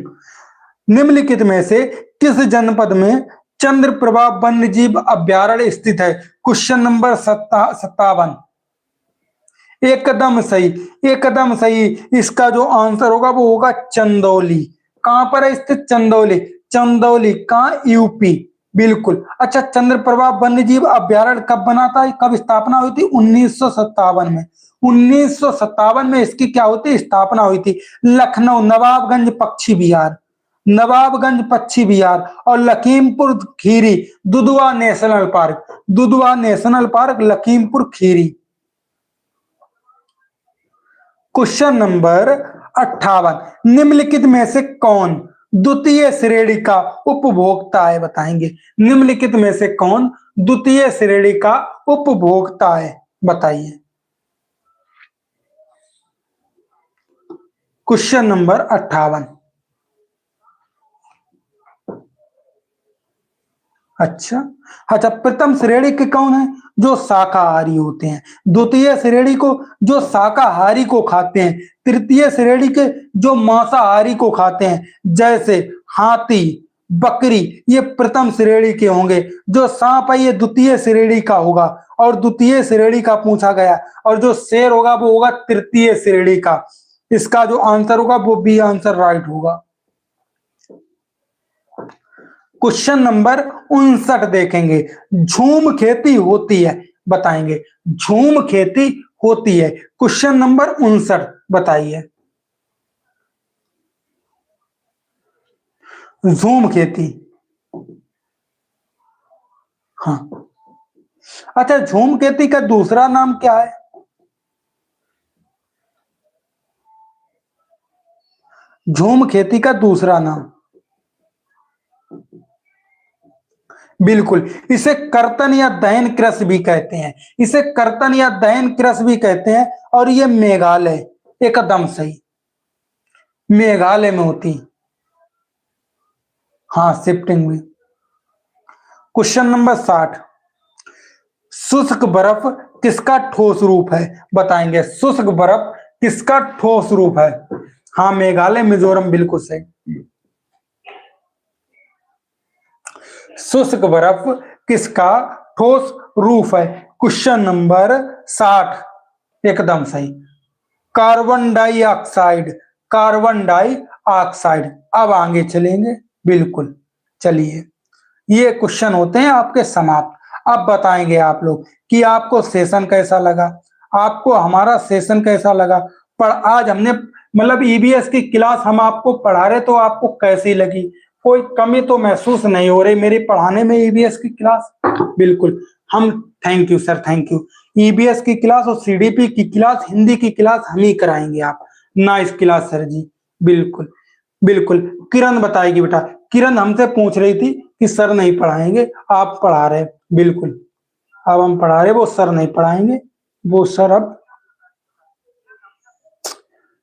निम्नलिखित में से किस जनपद में चंद्रप्रभा वन्य जीव अभ्यारण्य स्थित है, क्वेश्चन नंबर 57, एकदम सही, एकदम सही। इसका जो आंसर होगा वो होगा चंदौली। कहां पर है स्थित, चंदौली, चंदौली कहां, यूपी, बिल्कुल। अच्छा, चंद्रप्रभा वन्य जीव अभ्यारण्य कब बना था, कब स्थापना हुई थी, 1957 में, 1957 में इसकी क्या होती, स्थापना हुई थी। लखनऊ नवाबगंज पक्षी विहार, नवाबगंज पक्षी विहार, और Lakhimpur Kheri Dudhwa national park, Dudhwa national park Lakhimpur Kheri. Question number 58, निम्नलिखित में से कौन द्वितीय श्रेणी का उपभोक्ता है, बताएंगे, निम्नलिखित में से कौन द्वितीय श्रेणी का उपभोक्ता है, बताइए। क्वेश्चन नंबर 58, अच्छा, अच्छा, प्रथम श्रेणी के कौन है, जो शाकाहारी होते हैं। द्वितीय श्रेणी को जो शाकाहारी को खाते हैं। तृतीय श्रेणी के जो मांसाहारी को खाते हैं, जैसे हाथी, बकरी, ये प्रथम श्रेणी के होंगे। जो सांप है ये द्वितीय श्रेणी का होगा, और द्वितीय श्रेणी का पूछा गया। और जो शेर होगा वो होगा तृतीय श्रेणी का। इसका जो आंसर होगा वो बी आंसर राइट होगा। क्वेश्चन नंबर 59 देखेंगे। झूम खेती होती है, बताएंगे झूम खेती होती है। क्वेश्चन नंबर 59 बताइए। झूम खेती, हाँ। अच्छा, झूम खेती का दूसरा नाम क्या है? झूम खेती का दूसरा नाम, बिल्कुल, इसे कर्तन या दहन कृषि भी कहते हैं। इसे कर्तन या दहन कृषि भी कहते हैं। और ये मेघालय, एकदम सही, मेघालय में होती, हाँ, शिफ्टिंग में। क्वेश्चन नंबर 60, शुष्क बर्फ किसका ठोस रूप है? बताएंगे शुष्क बर्फ किसका ठोस रूप है? हाँ, मेघालय, मिजोरम, बिल्कुल सही। शुष्क बर्फ किसका ठोस रूप है? क्वेश्चन नंबर 60, एकदम सही, कार्बन डाइऑक्साइड, कार्बन डाइऑक्साइड। अब आगे चलेंगे, बिल्कुल, चलिए, ये क्वेश्चन होते हैं आपके समाप्त। अब बताएंगे आप लोग कि आपको सेशन कैसा लगा, आपको हमारा सेशन कैसा लगा। पर आज हमने मतलब ईबीएस की क्लास हम आपको पढ़ा रहे, तो आपको कैसी लगी? कोई कमी तो महसूस नहीं हो रही मेरी पढ़ाने में ईबीएस की क्लास? बिल्कुल, हम, thank you sir, thank you. EBS की क्लास और सीडीपी की क्लास, हिंदी की क्लास हम ही कराएंगे, आप नाइस क्लास सर जी, बिल्कुल बिल्कुल। किरण बताएगी बेटा, किरण हमसे पूछ रही थी कि सर नहीं पढ़ाएंगे, आप पढ़ा रहे, बिल्कुल, अब हम पढ़ा रहे, वो सर नहीं पढ़ाएंगे, वो सर अब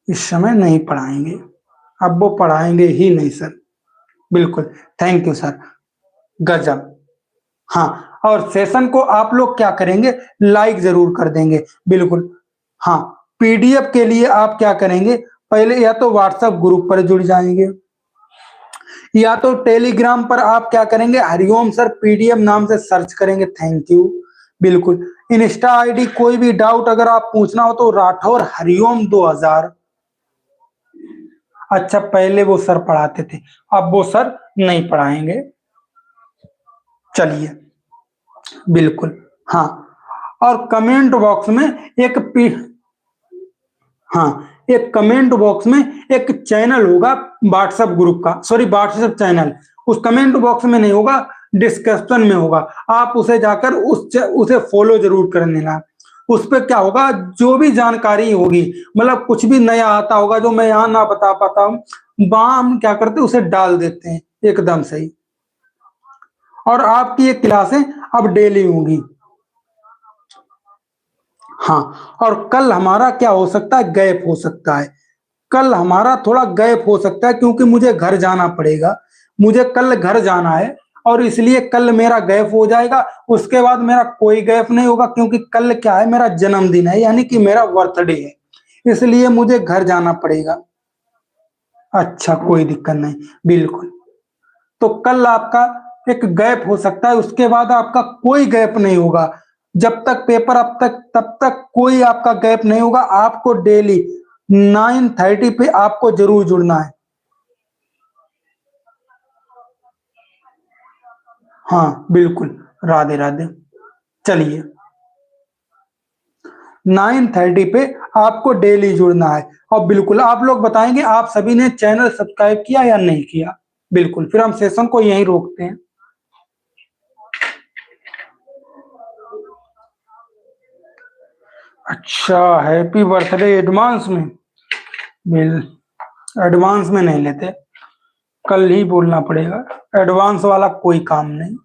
इस समय नहीं पढ़ाएंगे, अब वो पढ़ाएंगे ही नहीं सर, बिल्कुल, थैंक यू सर, गजब। हाँ, और सेशन को आप लोग क्या करेंगे, लाइक जरूर कर देंगे, बिल्कुल। हाँ, पीडीएफ के लिए आप क्या करेंगे, पहले या तो व्हाट्सएप ग्रुप पर जुड़ जाएंगे, या तो टेलीग्राम पर आप क्या करेंगे, हरिओम सर पीडीएफ नाम से सर्च करेंगे, थैंक यू, बिल्कुल। इंस्टा आईडी कोई भी डाउट अगर आप पूछना हो तो राठौर हरिओम 2000। अच्छा, पहले वो सर पढ़ाते थे, अब वो सर नहीं पढ़ाएंगे, चलिए, बिल्कुल, हाँ। और कमेंट बॉक्स में एक हाँ, एक कमेंट बॉक्स में एक चैनल होगा व्हाट्सएप ग्रुप का, सॉरी व्हाट्सएप चैनल, उस कमेंट बॉक्स में नहीं होगा, डिस्क्रिप्शन में होगा, आप उसे जाकर उसे फॉलो जरूर कर लेना। उस पर क्या होगा, जो भी जानकारी होगी, मतलब कुछ भी नया आता होगा जो मैं यहाँ ना बता पाता हूँ, वहां हम क्या करते हैं, उसे डाल देते हैं, एकदम सही। और आपकी ये क्लासें अब डेली होंगी, हाँ। और कल हमारा क्या हो सकता है, गैप हो सकता है, कल हमारा थोड़ा गैप हो सकता है, क्योंकि मुझे घर जाना पड़ेगा, मुझे कल घर जाना है, और इसलिए कल मेरा गैप हो जाएगा। उसके बाद मेरा कोई गैप नहीं होगा, क्योंकि कल क्या है, मेरा जन्मदिन है, यानी कि मेरा बर्थडे है, इसलिए मुझे घर जाना पड़ेगा। अच्छा, कोई दिक्कत नहीं, बिल्कुल। तो कल आपका एक गैप हो सकता है, उसके बाद आपका कोई गैप नहीं होगा, जब तक पेपर अब तक, तब तक कोई आपका गैप नहीं होगा। आपको डेली 9:30 पे आपको जरूर जुड़ना है, हाँ, बिल्कुल, राधे राधे। चलिए, 9:30 पे आपको डेली जुड़ना है। और बिल्कुल आप लोग बताएंगे आप सभी ने चैनल सब्सक्राइब किया या नहीं किया, बिल्कुल, फिर हम सेशन को यहीं रोकते हैं। अच्छा, हैप्पी बर्थडे एडवांस में, बिल एडवांस में नहीं लेते, कल ही बोलना पड़ेगा, एडवांस वाला कोई काम नहीं।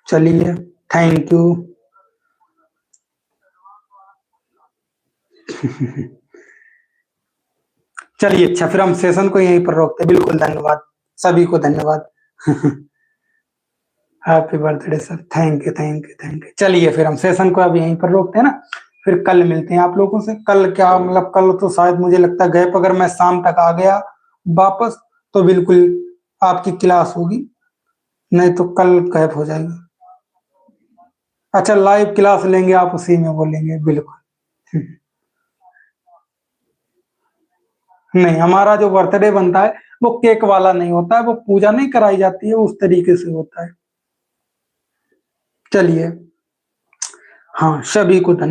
चलिए, थैंक यू। चलिए, अच्छा, फिर हम सेशन को यहीं पर रोकते हैं, बिल्कुल, धन्यवाद, सभी को धन्यवाद। Happy birthday sir, thank you, thank you, thank you. चलिए, फिर हम सेशन को अब यहीं पर रोकते हैं ना, फिर कल मिलते हैं आप लोगों से। कल क्या मतलब, कल तो शायद मुझे लगता है गैप, अगर मैं शाम तक आ गया वापस, तो बिल्कुल आपकी क्लास होगी, नहीं तो कल गैप हो जाएगी। अच्छा, लाइव क्लास लेंगे आप, उसी में बोलेंगे, बिल्कुल। नहीं, हमारा जो बर्थडे बनता है वो केक वाला नहीं होता है, वो पूजा नहीं कराई जाती है, उस तरीके से होता है। चलिए, हाँ, सभी को धन्यवाद।